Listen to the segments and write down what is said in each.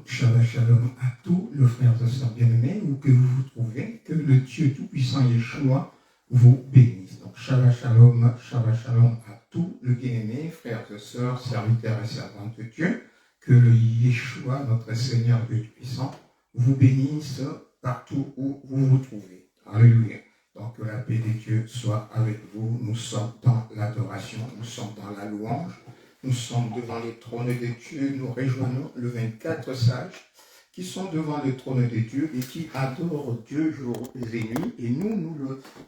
Shabbat Shalom à tous les frères et sœurs bien-aimés, où que vous vous trouvez, que le Dieu Tout-Puissant Yeshua vous bénisse. Donc Shabbat Shalom à tous les bien-aimés, frères et sœurs, serviteurs et servantes de Dieu, que le Yeshua, notre Seigneur Dieu Tout-Puissant, vous bénisse partout où vous vous trouvez. Alléluia. Donc que la paix de Dieu soit avec vous. Nous sommes dans l'adoration, nous sommes dans la louange. Nous sommes devant le trône de Dieu, nous rejoignons le 24 sages qui sont devant le trône de Dieu et qui adorent Dieu jour et nuit. Et nous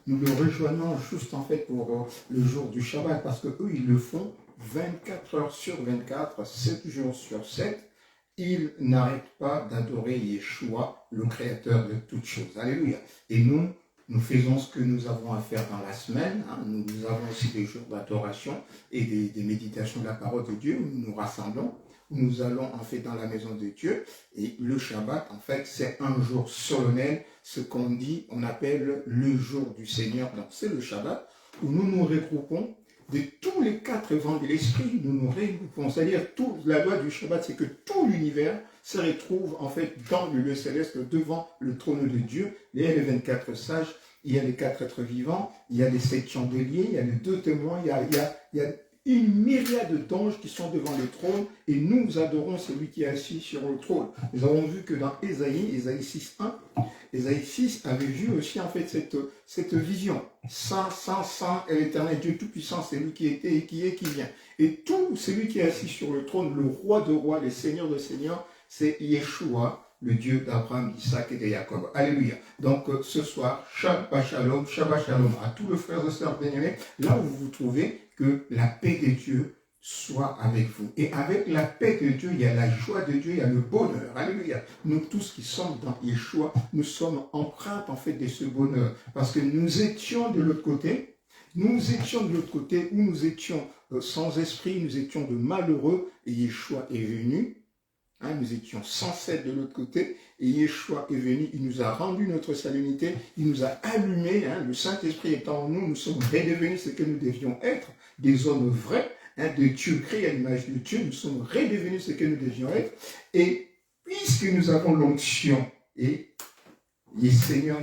le rejoignons juste en fait pour le jour du Shabbat, parce qu'eux, ils le font 24 heures sur 24, 7 jours sur 7. Ils n'arrêtent pas d'adorer Yeshua, le Créateur de toutes choses. Alléluia. Et nous faisons ce que nous avons à faire dans la semaine. Nous avons aussi des jours d'adoration et des méditations de la parole de Dieu où nous nous rassemblons. Nous allons en fait dans la maison de Dieu. Et le Shabbat, en fait, c'est un jour solennel, ce qu'on dit, on appelle le jour du Seigneur. Donc c'est le Shabbat où nous nous regroupons. De tous les 4 vents de l'esprit, nous nous regroupons. C'est-à-dire, la loi du Shabbat, c'est que tout l'univers se retrouve en fait dans le lieu céleste, devant le trône de Dieu. Il y a les 24 sages, il y a les 4 êtres vivants, il y a les 7 chandeliers, il y a les 2 témoins, il y a une myriade d'anges qui sont devant le trône et nous adorons celui qui est assis sur le trône. Nous avons vu que dans Ésaïe 6.1, Ésaïe 6 avait vu aussi en fait cette vision. Saint, Saint, Saint est l'Éternel Dieu Tout-Puissant, c'est lui qui était et qui est, qui vient. Et tout celui qui est assis sur le trône, le roi de rois, le seigneur de seigneurs, c'est Yeshua, le Dieu d'Abraham, d'Isaac et de Jacob. Alléluia. Donc ce soir, Shabbat Shalom à tous les frères et sœurs bien-aimés, là où vous vous trouvez, que la paix de Dieu soit avec vous. Et avec la paix de Dieu, il y a la joie de Dieu, il y a le bonheur. Alléluia. Nous tous qui sommes dans Yeshua, nous sommes empreintes en fait de ce bonheur. Parce que nous étions de l'autre côté, où nous étions sans esprit, nous étions de malheureux, et Yeshua est venu. Nous étions sans cesse de l'autre côté, et Yeshua est venu, il nous a rendu notre salinité, il nous a allumé, le Saint-Esprit étant en nous, nous sommes redevenus ce que nous devions être, des hommes vrais, de Dieu créé à l'image de Dieu, nous sommes redevenus ce que nous devions être, et puisque nous avons l'onction, et le Seigneur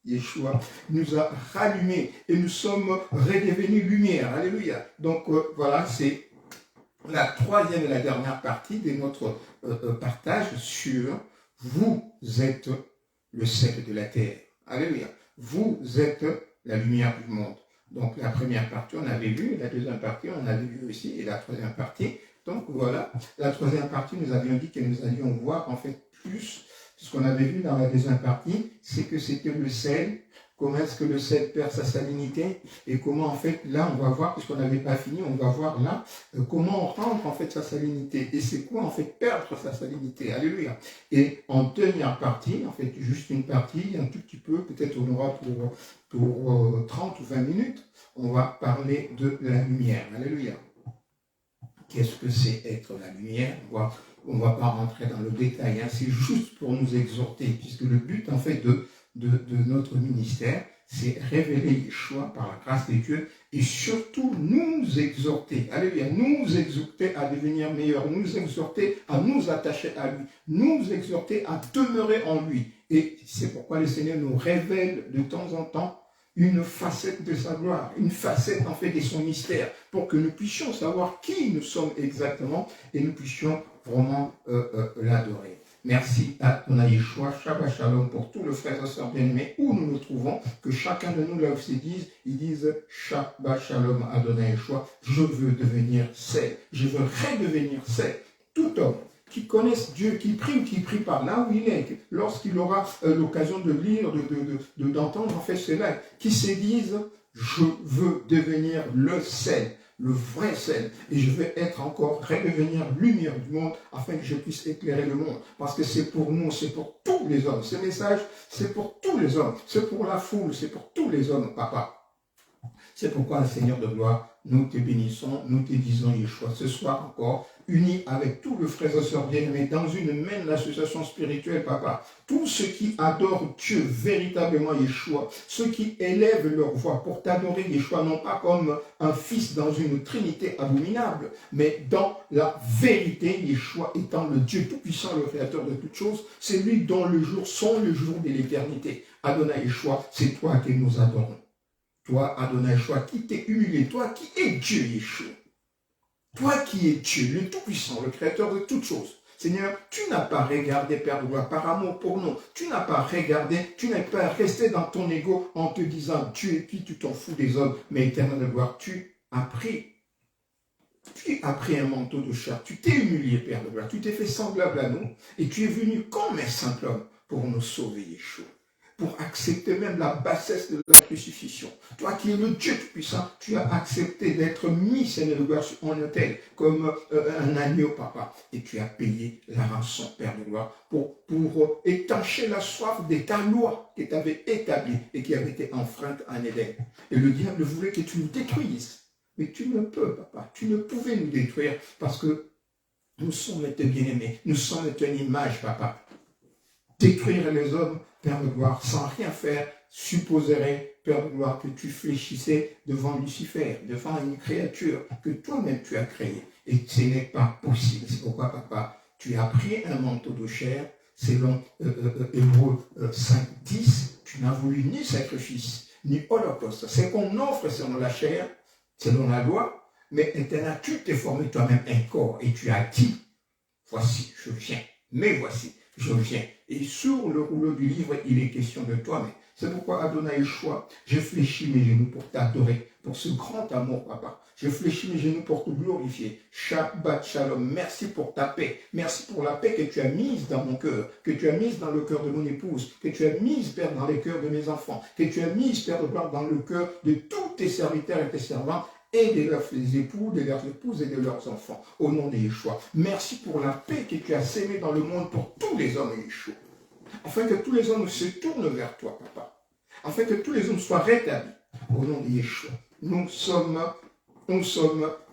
Yeshua nous a rallumés, et nous sommes redevenus lumière, alléluia. Donc voilà, c'est la troisième et la dernière partie de notre partage sur « Vous êtes le sel de la terre ». Alléluia. Vous êtes la lumière du monde. Donc la première partie, on avait vu, la deuxième partie, on avait vu aussi, et la troisième partie. Donc voilà, la troisième partie, nous avions dit que nous allions voir en fait plus. Ce qu'on avait vu dans la deuxième partie, c'est que c'était le sel. Comment est-ce que le sel perd sa salinité et comment en fait, là on va voir, puisqu'on n'avait pas fini, on va voir là comment rendre en fait sa salinité. Et c'est quoi en fait perdre sa salinité. Alléluia. Et en dernière partie, en fait juste une partie, un tout petit peu, peut-être on aura pour 30 ou 20 minutes, on va parler de la lumière. Alléluia. Qu'est-ce que c'est être la lumière? On ne va pas rentrer dans le détail, c'est juste pour nous exhorter, puisque le but en fait de notre ministère, c'est révéler Yeshua par la grâce de Dieu et surtout nous exhorter, alléluia, nous exhorter à devenir meilleurs, nous exhorter à nous attacher à lui, nous exhorter à demeurer en lui. Et c'est pourquoi le Seigneur nous révèle de temps en temps une facette de sa gloire, une facette en fait de son mystère, pour que nous puissions savoir qui nous sommes exactement et nous puissions vraiment l'adorer. Merci à ton Yeshua, Shabbat Shalom pour tous les frères et sœurs bien-aimés où nous nous trouvons, que chacun de nous là où ils disent Shabbat Shalom à ton Yeshua, je veux devenir sel, je veux redevenir sel. Tout homme qui connaisse Dieu, qui prie par là où il est, lorsqu'il aura l'occasion de lire, d'entendre en fait cela, qui se disent je veux devenir le sel, le vrai sel, et je vais être encore, redevenir lumière du monde, afin que je puisse éclairer le monde, parce que c'est pour nous, c'est pour tous les hommes, ce message, c'est pour tous les hommes, c'est pour la foule, c'est pour tous les hommes, papa. C'est pourquoi le Seigneur de gloire nous te bénissons, nous te disons, Yeshua, ce soir encore, unis avec tous les frères et sœurs bien-aimés dans une même association spirituelle, papa. Tous ceux qui adorent Dieu véritablement, Yeshua, ceux qui élèvent leur voix pour t'adorer, Yeshua, non pas comme un fils dans une trinité abominable, mais dans la vérité, Yeshua étant le Dieu tout-puissant, le créateur de toutes choses, c'est lui dont le jour sont le jour de l'éternité. Adonai Yeshua, c'est toi que nous adorons. Toi, Adonai Yeshua, qui t'es humilié, toi qui es Dieu, Yeshua. Toi qui es Dieu, le Tout-Puissant, le Créateur de toutes choses. Seigneur, tu n'as pas regardé, Père de gloire, par amour pour nous. Tu n'as pas regardé, tu n'es pas resté dans ton ego en te disant, Dieu et puis tu t'en fous des hommes, mais éternel de gloire, tu as pris un manteau de chair. Tu t'es humilié, Père de gloire. Tu t'es fait semblable à nous et tu es venu comme un simple homme pour nous sauver, Yeshua. Pour accepter même la bassesse de la crucifixion. Toi qui es le Dieu tout-puissant, tu as accepté d'être mis, Seigneur de gloire, en autel, comme un agneau, papa. Et tu as payé la rançon, Père de gloire, pour étancher la soif de ta loi que tu avais établie et qui avait été enfreinte en Éden. Et le diable voulait que tu nous détruises. Mais tu ne peux, papa. Tu ne pouvais nous détruire parce que nous sommes tes bien-aimés. Nous sommes ton image, papa. Détruire les hommes, Père de gloire, sans rien faire, supposerait, Père de gloire, que tu fléchissais devant Lucifer, devant une créature que toi-même tu as créée. Et ce n'est pas possible. C'est pourquoi, papa, tu as pris un manteau de chair, selon Hébreux 5, 10, tu n'as voulu ni sacrifice, ni holocauste. C'est qu'on offre selon la chair, selon la loi, mais maintenant tu t'es formé toi-même un corps et tu as dit, voici, je viens, mais voici, je viens. Et sur le rouleau du livre, il est question de toi. Mais c'est pourquoi, Adonai Yeshua, je fléchis mes genoux pour t'adorer, pour ce grand amour, papa. Je fléchis mes genoux pour te glorifier. Shabbat Shalom. Merci pour ta paix. Merci pour la paix que tu as mise dans mon cœur, que tu as mise dans le cœur de mon épouse, que tu as mise, Père, dans les cœurs de mes enfants, que tu as mise, Père de gloire, dans le cœur de tous tes serviteurs et tes servantes, et de leurs époux, de leurs épouses et de leurs enfants, au nom de Yeshua. Merci pour la paix que tu as sémée dans le monde pour tous les hommes, Yeshua. Afin que tous les hommes se tournent vers toi, papa. Afin que tous les hommes soient rétablis, au nom de Yeshua. Nous sommes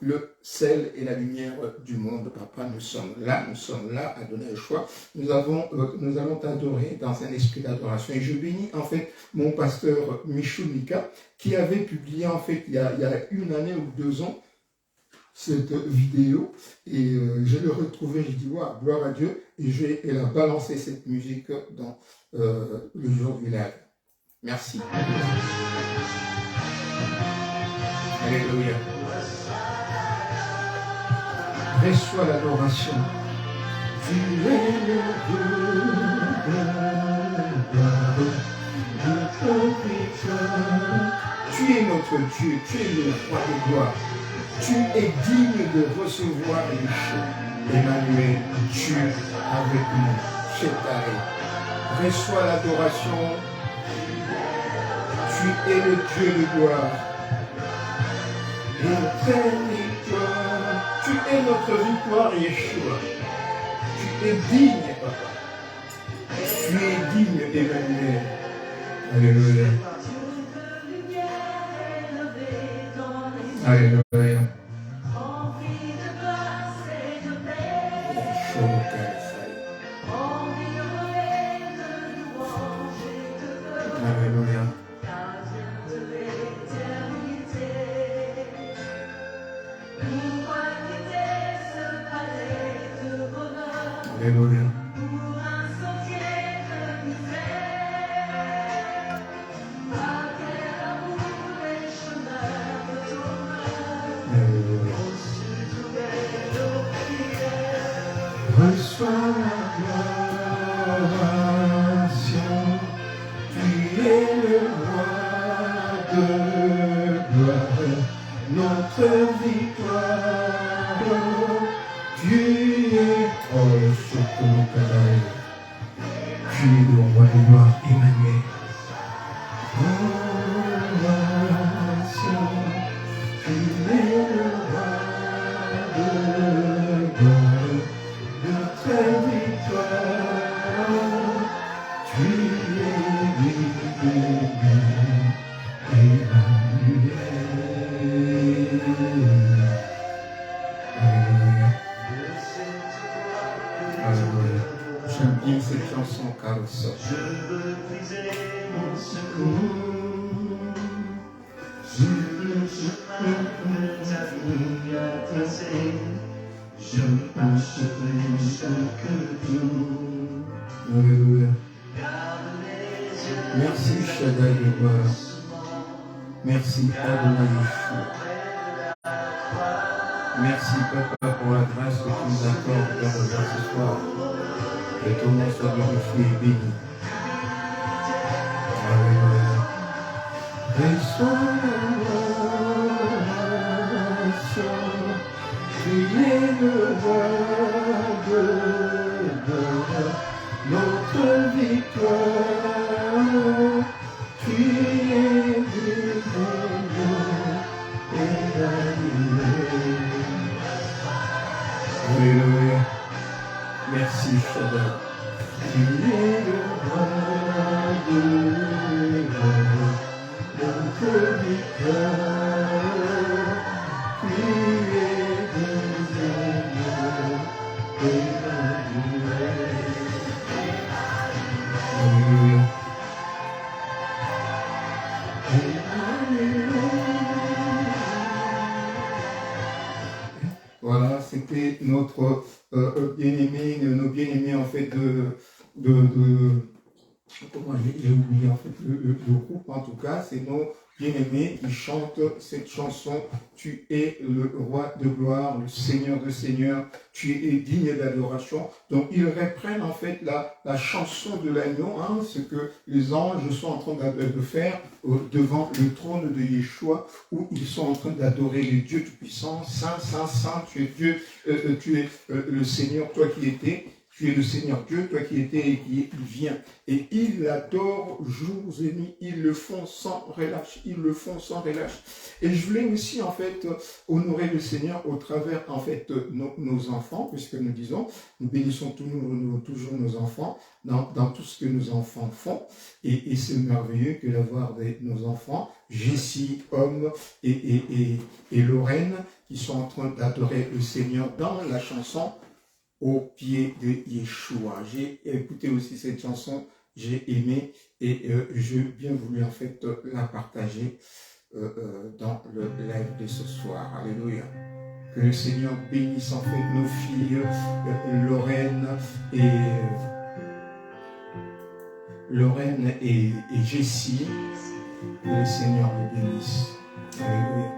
le sel et la lumière du monde, papa. Nous sommes là, Adonai Yeshua. Nous allons t'adorer dans un esprit d'adoration. Et je bénis, en fait, mon pasteur Michou Mika, qui avait publié, en fait, il y a une année ou 2 ans, cette vidéo. Et je l'ai retrouvée, je dis, waouh, gloire à Dieu. Et elle a balancé cette musique dans le jour du live. Merci. Alléluia. Reçois l'adoration. Tu es le Dieu de notre victoire. Tu es notre Dieu, tu es le roi de gloire. Tu es digne de recevoir les choses. Emmanuel, Dieu avec nous. Shetai. Reçois l'adoration. Tu es le Dieu de gloire. Notre victoire. Tu es notre victoire, Yeshua. Tu es digne, papa. Tu es digne, Emmanuel. Alléluia. Alléluia. Alléluia. Alléluia. Reçois la gloration, tu es le roi de gloire, notre victoire, tu es, oh Chokokai, tu es le roi de gloire, Emmanuel. Gloration, tu es le roi de gloire. Notre victoire, tu es Emmanuel. Dis cette chanson, Carlos. Je veux briser mon secours sur le chemin que ta vie a tracé. Je marcherai chaque jour. Alléluia. Garde les yeux. Merci, Shaddai de gloire. Merci, Adonai Yeshua. Merci, Papa, pour la grâce que tu nous accordes dans le ce soir. Que ton nom soit glorifié et béni. Alléluia. Reçois la nation, priez le roi de notre victoire. Tu es divin et animé. Alléluia. Merci, Shaddai. Tu es le roi de notre victoire. Tu es divin et animé. Alléluia. Voilà, c'était notre bien-aimé, nos bien-aimés en fait comment j'ai oublié en fait le groupe en tout cas, c'est nos bien-aimés qui chantent cette chanson. Tu es le roi de gloire, le Seigneur de seigneurs, tu es digne d'adoration. Donc ils reprennent en fait la chanson de l'agneau, hein, ce que les anges sont en train de faire devant le trône de Yeshua, où ils sont en train d'adorer le Dieu Tout-Puissant. Saint, Saint, Saint, tu es Dieu, tu es le Seigneur, toi qui étais. Tu es le Seigneur Dieu, toi qui étais et qui vient. Et ils l'adorent jours et nuits, ils le font sans relâche, ils le font sans relâche. Et je voulais aussi en fait honorer le Seigneur au travers en fait nos enfants, puisque nous disons, nous bénissons toujours nos enfants dans tout ce que nos enfants font. Et c'est merveilleux que d'avoir nos enfants, Jessie, Homme et Lorraine, qui sont en train d'adorer le Seigneur dans la chanson au pied de Yeshua. J'ai écouté aussi cette chanson, j'ai aimé et j'ai bien voulu en fait la partager dans le live de ce soir. Alléluia. Que le Seigneur bénisse en fait nos filles Lorraine et Jessie. Que le Seigneur les bénisse. Alléluia.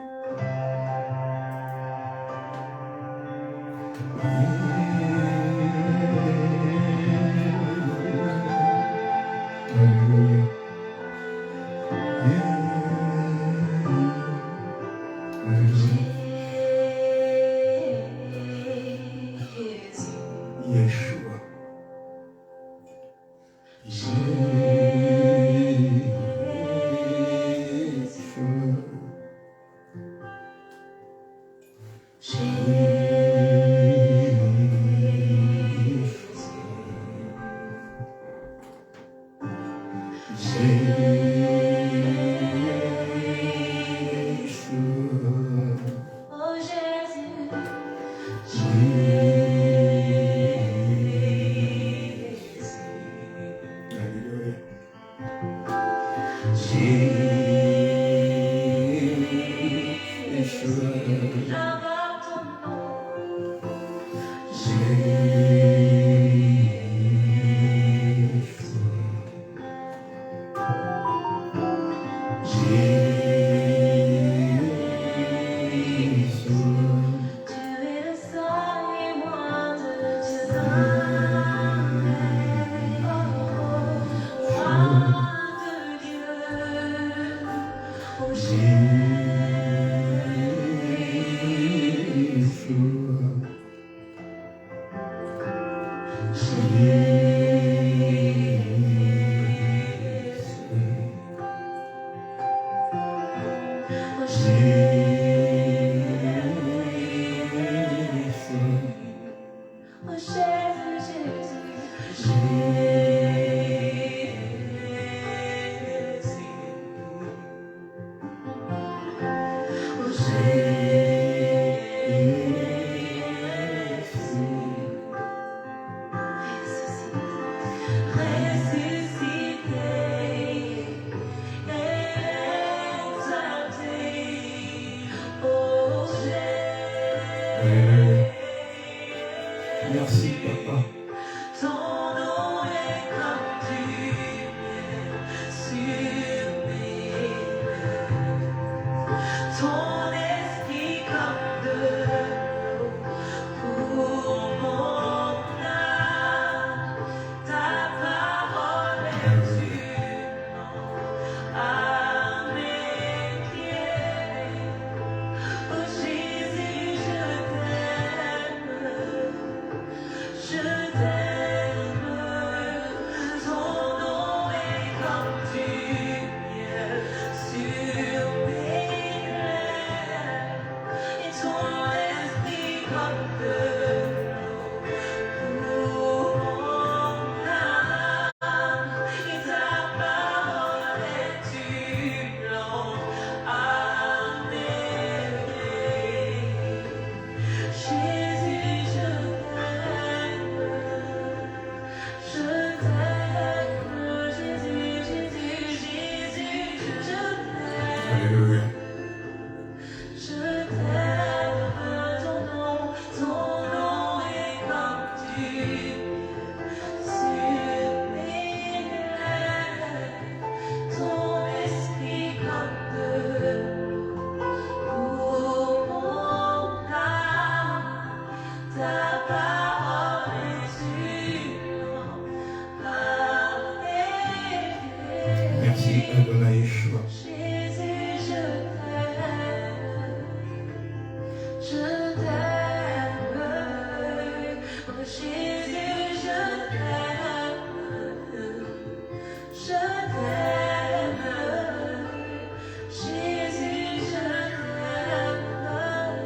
Merci, Papa. Ton nom est comme du miel sur mes lèvres. Ton esprit comme de l'eau pour mon âme. Ta parole est une lampe à mes pieds. Oh Jésus, je t'aime. Je t'aime, ton nom est comme du miel sur mes lèvres, et ton esprit comme de l'eau pour mon âme, et ta parole est une lampe à mes pieds. Jésus, je t'aime, Jésus, Jésus, je t'aime. Alléluia. Je t'aime, ton nom est comme du miel sur mes lèvres, ton esprit comme de l'eau pour mon âme, ta parole est une lampe à mes pieds. Merci, Adonai Yeshua. Jésus, je t'aime, je t'aime, oh Jésus, je t'aime, je t'aime, Jésus, je t'aime, je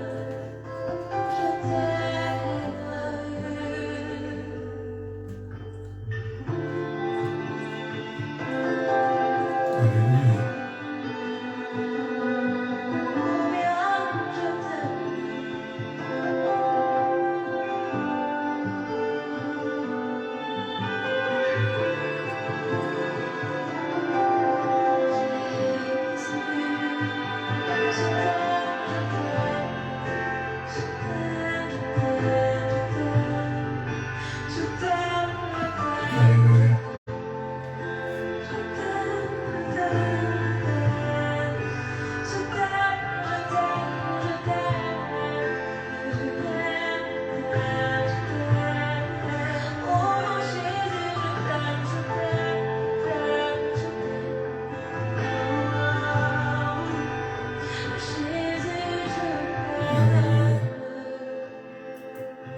Alléluia. Alléluia. Alléluia.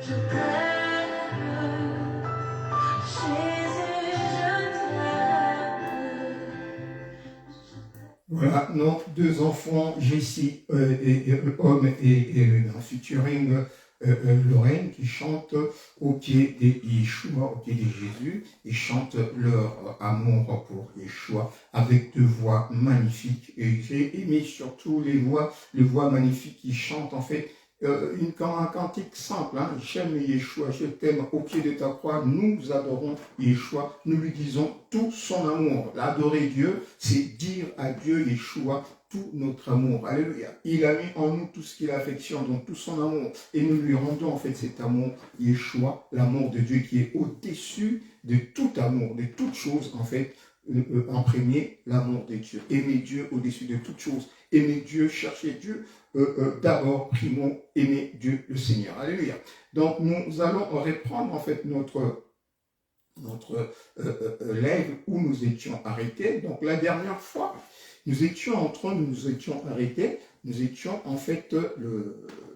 Je t'aime, Jésus, je t'aime. Voilà nos deux enfants, Jessie, homme et dans featuring Lorraine, qui chantent au pied de Yeshua, au pied de Jésus, et chantent leur amour pour Yeshua avec deux voix magnifiques. Et j'ai aimé surtout les voix magnifiques qui chantent en fait un cantique simple, hein. J'aime Yeshua, je t'aime au pied de ta croix, nous adorons Yeshua, nous lui disons tout son amour. L'adorer Dieu, c'est dire à Dieu, Yeshua, tout notre amour. Alléluia. Il a mis en nous tout ce qu'il affectionne, donc tout son amour. Et nous lui rendons en fait cet amour, Yeshua, l'amour de Dieu qui est au-dessus de tout amour, de toute chose en fait. En premier, l'amour de Dieu. Aimer Dieu au-dessus de toute chose. Aimer Dieu, chercher Dieu. D'abord, primons, aimer Dieu le Seigneur. Alléluia. Donc, nous allons reprendre en fait notre live où nous étions arrêtés. Donc, la dernière fois, nous étions arrêtés. Nous étions en fait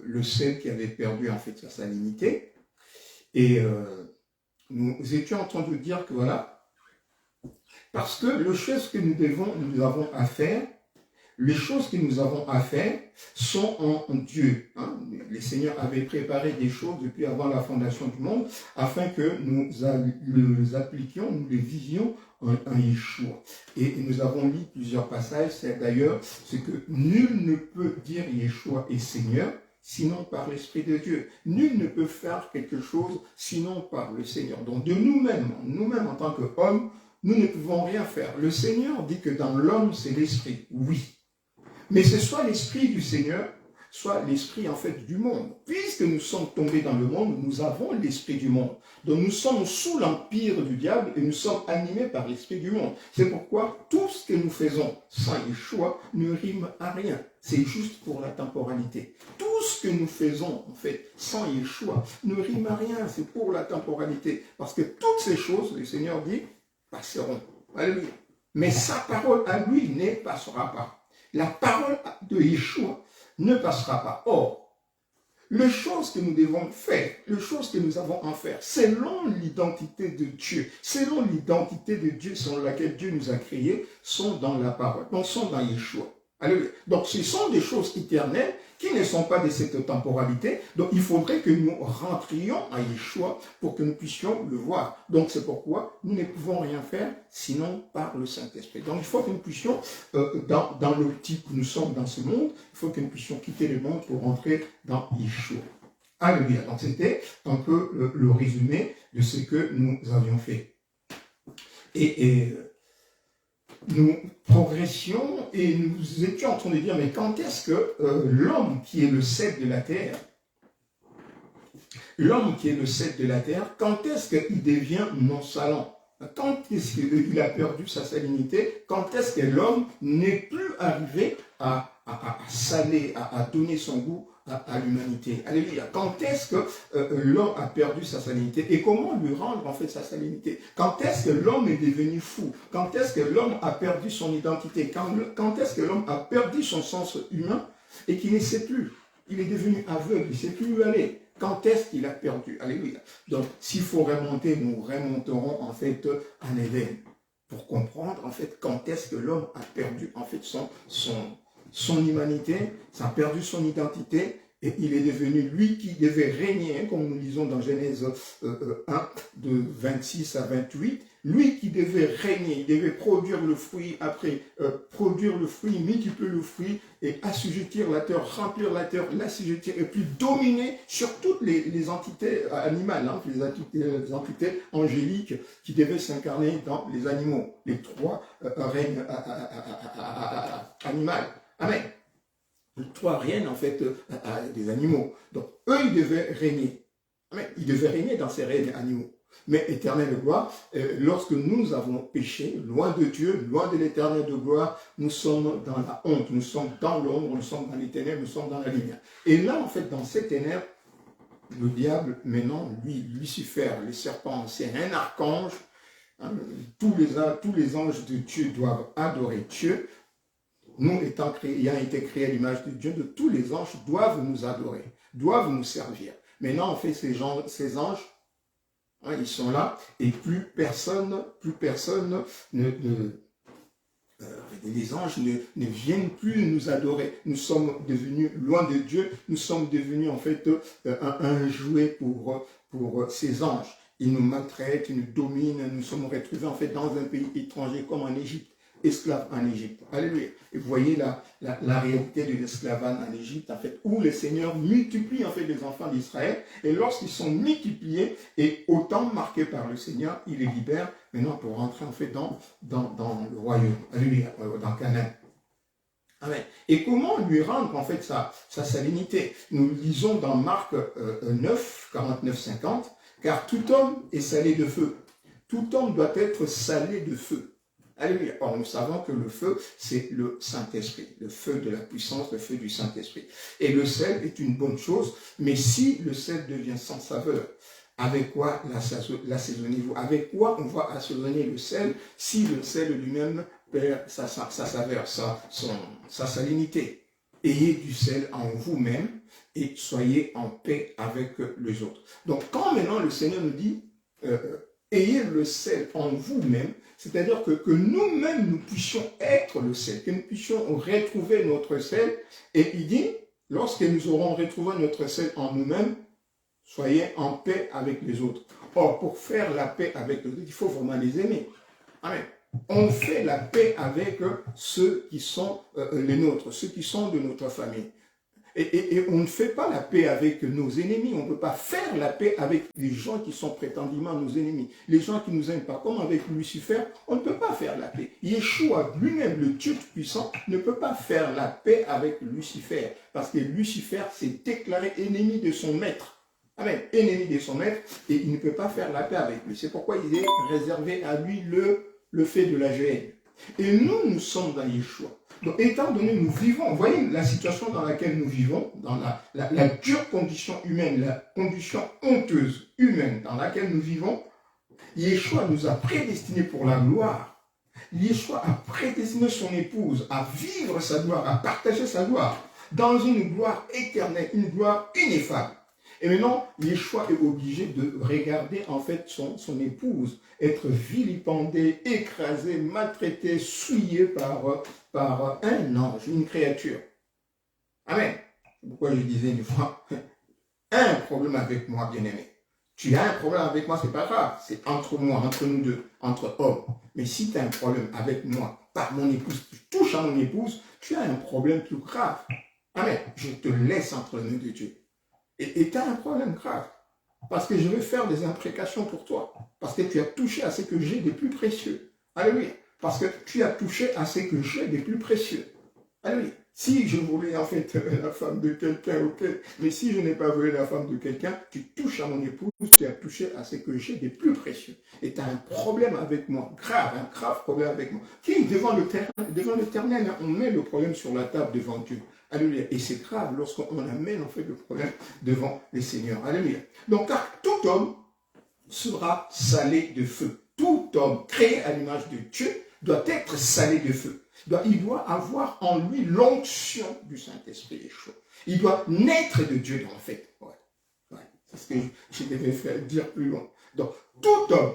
le sel qui avait perdu en fait sa salinité. Et nous étions en train de dire que voilà, parce que les choses que nous avons à faire, les choses que nous avons à faire sont en Dieu. Hein. Le Seigneur avait préparé des choses depuis avant la fondation du monde afin que nous les appliquions, nous les vivions en Yeshua. Et nous avons lu plusieurs passages, c'est d'ailleurs ce que nul ne peut dire Yeshua est Seigneur sinon par l'Esprit de Dieu. Nul ne peut faire quelque chose sinon par le Seigneur. Donc de nous-mêmes en tant qu'hommes, nous ne pouvons rien faire. Le Seigneur dit que dans l'homme, c'est l'Esprit. Oui. Mais c'est soit l'Esprit du Seigneur, soit l'esprit en fait du monde. Puisque nous sommes tombés dans le monde, nous avons l'esprit du monde. Donc nous sommes sous l'empire du diable et nous sommes animés par l'esprit du monde. C'est pourquoi tout ce que nous faisons sans Yeshua ne rime à rien. C'est juste pour la temporalité. Tout ce que nous faisons en fait sans Yeshua ne rime à rien. C'est pour la temporalité. Parce que toutes ces choses, le Seigneur dit, passeront. Alléluia. Mais sa parole à lui ne passera pas. La parole de Yeshua ne passera pas. Or, les choses que nous devons faire, les choses que nous avons à faire, selon l'identité de Dieu, selon l'identité de Dieu selon laquelle Dieu nous a créés, sont dans la parole, donc sont dans Yeshua. Alléluia. Donc ce sont des choses éternelles qui ne sont pas de cette temporalité. Donc il faudrait que nous rentrions à Yeshua pour que nous puissions le voir. Donc c'est pourquoi nous ne pouvons rien faire sinon par le Saint-Esprit. Donc il faut que nous puissions, dans l'optique où nous sommes dans ce monde, il faut que nous puissions quitter le monde pour rentrer dans Yeshua. Alléluia. Donc c'était un peu le résumé de ce que nous avions fait. Et nous progressions et nous étions en train de dire, mais quand est-ce que l'homme qui est le sel de la terre, quand est-ce qu'il devient nonchalant? Quand est-ce qu'il a perdu sa salinité? Quand est-ce que l'homme n'est plus arrivé à saler, à donner son goût à l'humanité? Alléluia. Quand est-ce que l'homme a perdu sa salinité et comment lui rendre en fait sa salinité? Quand est-ce que l'homme est devenu fou? Quand est-ce que l'homme a perdu son identité? Quand est-ce que l'homme a perdu son sens humain et qu'il ne sait plus? Il est devenu aveugle, il ne sait plus où aller. Quand est-ce qu'il a perdu? Alléluia. Donc, s'il faut remonter, nous remonterons en fait en Éden pour comprendre en fait quand est-ce que l'homme a perdu en fait son humanité, ça a perdu son identité et il est devenu lui qui devait régner, comme nous lisons dans Genèse 1, de 26 à 28, lui qui devait régner, il devait produire le fruit, après produire le fruit, multiplier le fruit et assujettir la terre, remplir la terre, l'assujettir et puis dominer sur toutes les entités animales, hein, les entités angéliques qui devaient s'incarner dans les animaux, les trois règnes animaux. Amen. Les trois règnes, en fait, des animaux. Donc, eux, ils devaient régner. Amen. Ils devaient régner dans ces règnes animaux. Mais éternelle gloire, lorsque nous avons péché, loin de Dieu, loin de l'éternel de gloire, nous sommes dans la honte, nous sommes dans l'ombre, nous sommes dans les ténèbres, nous sommes dans la lumière. Et là, en fait, dans ces ténèbres, le diable, maintenant, lui, Lucifer, le serpent, c'est un archange. Hein, tous les anges de Dieu doivent adorer Dieu. Nous, ayant été créés à l'image de Dieu, de tous les anges doivent nous adorer, doivent nous servir. Maintenant, en fait, ces anges, hein, ils sont là et plus personne les anges ne viennent plus nous adorer. Nous sommes devenus loin de Dieu, nous sommes devenus en fait un jouet pour ces anges. Ils nous maltraitent, ils nous dominent, nous sommes retrouvés en fait dans un pays étranger comme en Égypte. Esclaves en Égypte. Alléluia. Et vous voyez la réalité de l'esclavage en Égypte, en fait, où le Seigneur multiplie en fait les enfants d'Israël, et lorsqu'ils sont multipliés et autant marqués par le Seigneur, il les libère maintenant pour rentrer en fait dans le royaume. Alléluia, dans Canaan. Amen. Et comment lui rendre en fait sa salinité? Nous lisons dans Marc 9, 49, 50, car tout homme est salé de feu. Tout homme doit être salé de feu. Alléluia. Or, nous savons que le feu, c'est le Saint-Esprit, le feu de la puissance, le feu du Saint-Esprit. Et le sel est une bonne chose, mais si le sel devient sans saveur, avec quoi l'assaisonnez-vous? Avec quoi on va assaisonner le sel si le sel lui-même perd sa saveur, sa salinité? Ayez du sel en vous-même et soyez en paix avec les autres. Donc, quand maintenant le Seigneur nous dit, ayez le sel en vous-même, c'est-à-dire que nous-mêmes, nous puissions être le sel, que nous puissions retrouver notre sel. Et il dit, lorsque nous aurons retrouvé notre sel en nous-mêmes, soyez en paix avec les autres. Or, pour faire la paix avec les autres, il faut vraiment les aimer. Amen. On fait la paix avec ceux qui sont les nôtres, ceux qui sont de notre famille. Et on ne fait pas la paix avec nos ennemis. On ne peut pas faire la paix avec les gens qui sont prétendument nos ennemis. Les gens qui nous aiment pas, comme avec Lucifer, on ne peut pas faire la paix. Yeshua lui-même, le Dieu Tout-Puissant, ne peut pas faire la paix avec Lucifer. Parce que Lucifer s'est déclaré ennemi de son maître. Amen. Ennemi de son maître. Et il ne peut pas faire la paix avec lui. C'est pourquoi il est réservé à lui le fait de la gêne. Et nous sommes dans Yeshua. Donc, étant donné nous vivons, vous voyez la situation dans laquelle nous vivons, dans la dure condition humaine, la condition honteuse humaine dans laquelle nous vivons, Yeshua nous a prédestinés pour la gloire. Yeshua a prédestiné son épouse à vivre sa gloire, à partager sa gloire dans une gloire éternelle, une gloire ineffable. Et maintenant, Yeshua est obligé de regarder en fait son épouse être vilipendée, écrasée, maltraitée, souillée par un ange, une créature. Amen. C'est pourquoi je disais une fois, un problème avec moi, bien-aimé. Tu as un problème avec moi, c'est pas grave. C'est entre moi, entre nous deux, entre hommes. Mais si tu as un problème avec moi, par mon épouse, tu touches à mon épouse, tu as un problème plus grave. Amen. Je te laisse entre les mains de Dieu. Et tu as un problème grave. Parce que je vais faire des imprécations pour toi. Parce que tu as touché à ce que j'ai de plus précieux. Alléluia. Parce que tu as touché à ce que j'ai de plus précieux. Alléluia. Si je voulais en fait la femme de quelqu'un, ok. Mais si je n'ai pas volé la femme de quelqu'un, tu touches à mon épouse, tu as touché à ce que j'ai de plus précieux. Et tu as un problème avec moi. Grave, un grave problème avec moi. Qui, devant l'Éternel, on met le problème sur la table devant Dieu. Alléluia. Et c'est grave lorsqu'on amène en fait le problème devant les seigneurs. Alléluia. Donc, car tout homme sera salé de feu. Tout homme créé à l'image de Dieu doit être salé de feu. Il doit avoir en lui l'onction du Saint-Esprit Yeshua. Il doit naître de Dieu en fait. Ouais. C'est ce que je devais dire plus loin. Donc, tout homme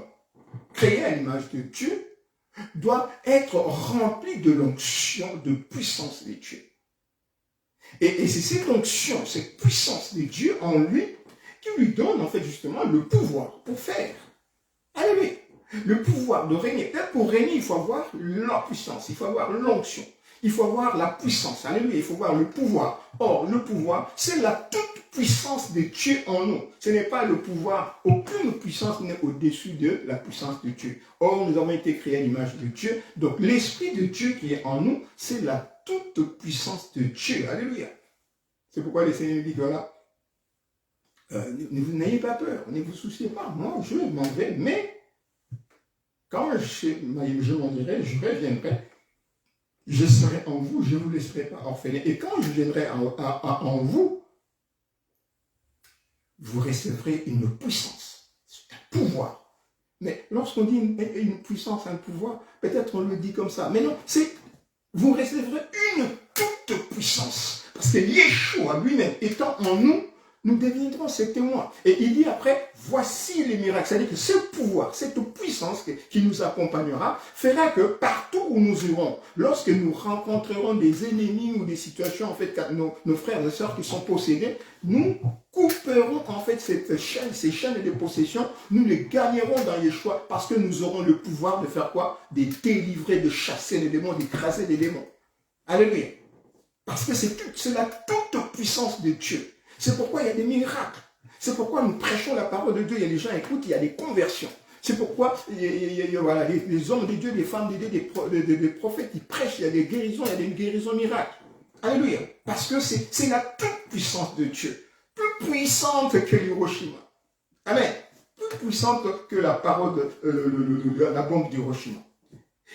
créé à l'image de Dieu doit être rempli de l'onction de puissance de Dieu. Et c'est cette onction, cette puissance de Dieu en lui qui lui donne en fait justement le pouvoir pour faire. Alléluia. Le pouvoir de régner. Peut-être pour régner, il faut avoir la puissance, il faut avoir l'onction, il faut avoir la puissance. Alléluia. Il faut avoir le pouvoir. Or, le pouvoir, c'est la toute puissance de Dieu en nous. Ce n'est pas le pouvoir, aucune puissance n'est au-dessus de la puissance de Dieu. Or, nous avons été créés à l'image de Dieu. Donc, l'Esprit de Dieu qui est en nous, c'est la toute puissance de Dieu. Alléluia. C'est pourquoi le Seigneur dit, voilà, n'ayez pas peur, ne vous souciez pas. Moi, je m'en vais, mais quand je m'en irai, je reviendrai. Je serai en vous, je ne vous laisserai pas orphelin. Et quand je viendrai en vous, vous recevrez une puissance, un pouvoir. Mais lorsqu'on dit une puissance, un pouvoir, peut-être on le dit comme ça. Mais non, c'est vous recevrez une toute puissance. Parce que Yeshua lui-même étant en nous, nous deviendrons ses témoins. Et il dit après, voici les miracles. C'est-à-dire que ce pouvoir, cette puissance qui nous accompagnera, fera que partout où nous irons, lorsque nous rencontrerons des ennemis ou des situations, en fait, nos frères et sœurs qui sont possédés, nous couperons en fait ces chaînes de possession, nous les gagnerons dans Yeshua parce que nous aurons le pouvoir de faire quoi? De délivrer, de chasser les démons, d'écraser les démons. Alléluia. Parce que c'est la toute puissance de Dieu. C'est pourquoi il y a des miracles. C'est pourquoi nous prêchons la parole de Dieu. Il y a des gens qui écoutent, il y a des conversions. C'est pourquoi voilà, les hommes de Dieu, les femmes de Dieu, des prophètes, ils prêchent, il y a des guérisons, il y a des guérisons miracles. Alléluia. Parce que c'est la toute puissance de Dieu. Plus puissante que Hiroshima. Amen. Plus puissante que la parole de la bombe d'Hiroshima.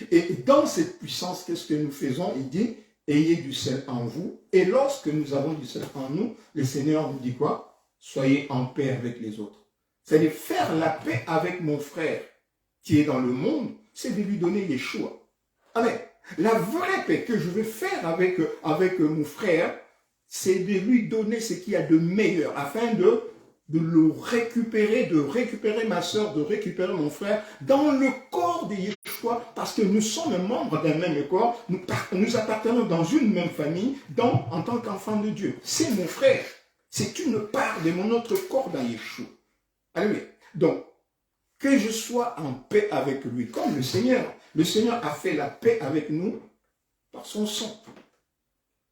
Et dans cette puissance, qu'est-ce que nous faisons? Il dit, ayez du sel en vous. Et lorsque nous avons du sel en nous, le Seigneur nous dit quoi? Soyez en paix avec les autres. C'est-à-dire faire la paix avec mon frère qui est dans le monde, c'est de lui donner Yeshua. Amen. La vraie paix que je vais faire avec mon frère, c'est de lui donner ce qu'il y a de meilleur, afin de le récupérer, de récupérer ma soeur, de récupérer mon frère dans le corps de Yeshua, parce que nous sommes membres d'un même corps, nous appartenons dans une même famille, en tant qu'enfants de Dieu. C'est mon frère, c'est une part de mon autre corps dans Yeshua. Alléluia. Donc, que je sois en paix avec lui, comme le Seigneur. Le Seigneur a fait la paix avec nous par son sang.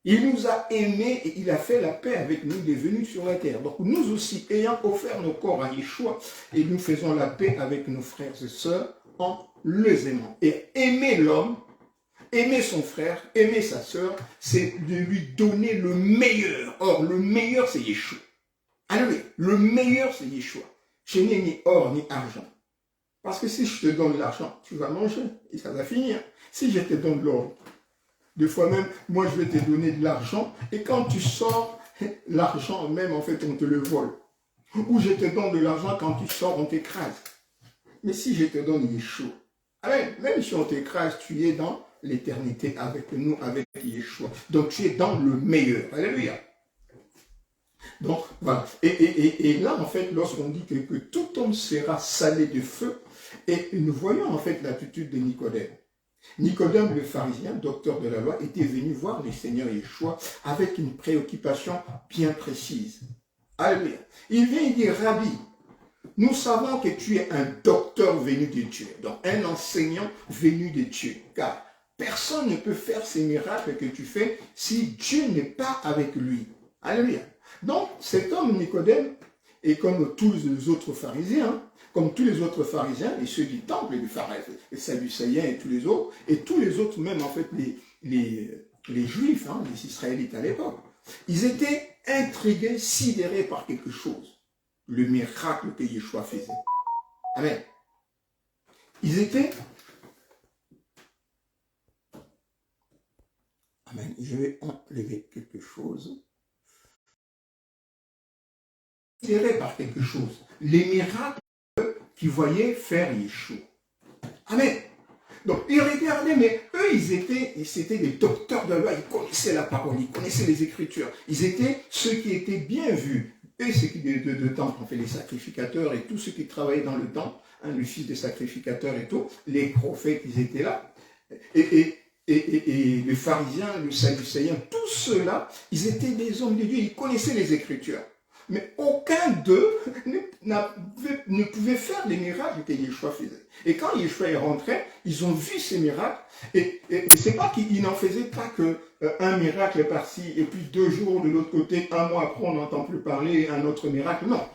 Il nous a aimés et il a fait la paix avec nous, il est venu sur la terre. Donc nous aussi, ayant offert nos corps à Yeshua, et nous faisons la paix avec nos frères et sœurs en les aimant. Et aimer l'homme, aimer son frère, aimer sa sœur, c'est de lui donner le meilleur. Or, le meilleur, c'est Yeshua. Alléluia. Le meilleur, c'est Yeshua. Je n'ai ni or ni argent. Parce que si je te donne l'argent, tu vas manger et ça va finir. Si je te donne l'or, des fois même, moi je vais te donner de l'argent et quand tu sors, l'argent même en fait on te le vole. Ou je te donne de l'argent, quand tu sors on t'écrase. Mais si je te donne Yeshua, même si on t'écrase, tu es dans l'éternité avec nous, avec Yeshua. Donc tu es dans le meilleur. Alléluia. Donc voilà. Et là en fait, lorsqu'on dit que tout homme sera salé de feu, et nous voyons en fait l'attitude de Nicodème. Nicodème, le pharisien, docteur de la loi, était venu voir le Seigneur Yeshua avec une préoccupation bien précise. Alléluia. Il vient dire, Rabbi, nous savons que tu es un docteur venu de Dieu, donc un enseignant venu de Dieu, car personne ne peut faire ces miracles que tu fais si Dieu n'est pas avec lui. Alléluia. Donc cet homme Nicodème, et comme tous les autres pharisiens, et ceux du temple, les Sadducéens et tous les autres, même en fait les Juifs, les Israélites à l'époque, ils étaient intrigués, sidérés par quelque chose, le miracle que Yeshua faisait. Amen. Ils étaient... Amen. Je vais enlever quelque chose. Sidérés par quelque chose. Les miracles qu'ils voyaient faire Yeshua. Amen. Donc, ils regardaient, mais eux, c'était des docteurs de la loi, ils connaissaient la parole, ils connaissaient les Écritures. Ils étaient ceux qui étaient bien vus. Et ceux qui de temple, on fait les sacrificateurs et tous ceux qui travaillaient dans le temple, le fils des sacrificateurs et tout, les prophètes, ils étaient là. Et les pharisiens, les sadducéens, tous ceux-là, ils étaient des hommes de Dieu, ils connaissaient les Écritures. Mais aucun d'eux ne pouvait faire les miracles que Yeshua faisait. Et quand Yeshua est rentré, ils ont vu ces miracles. Et c'est pas qu'il n'en faisait pas que un miracle par-ci, et puis 2 jours de l'autre côté, 1 mois après, on n'entend plus parler, un autre miracle. Non.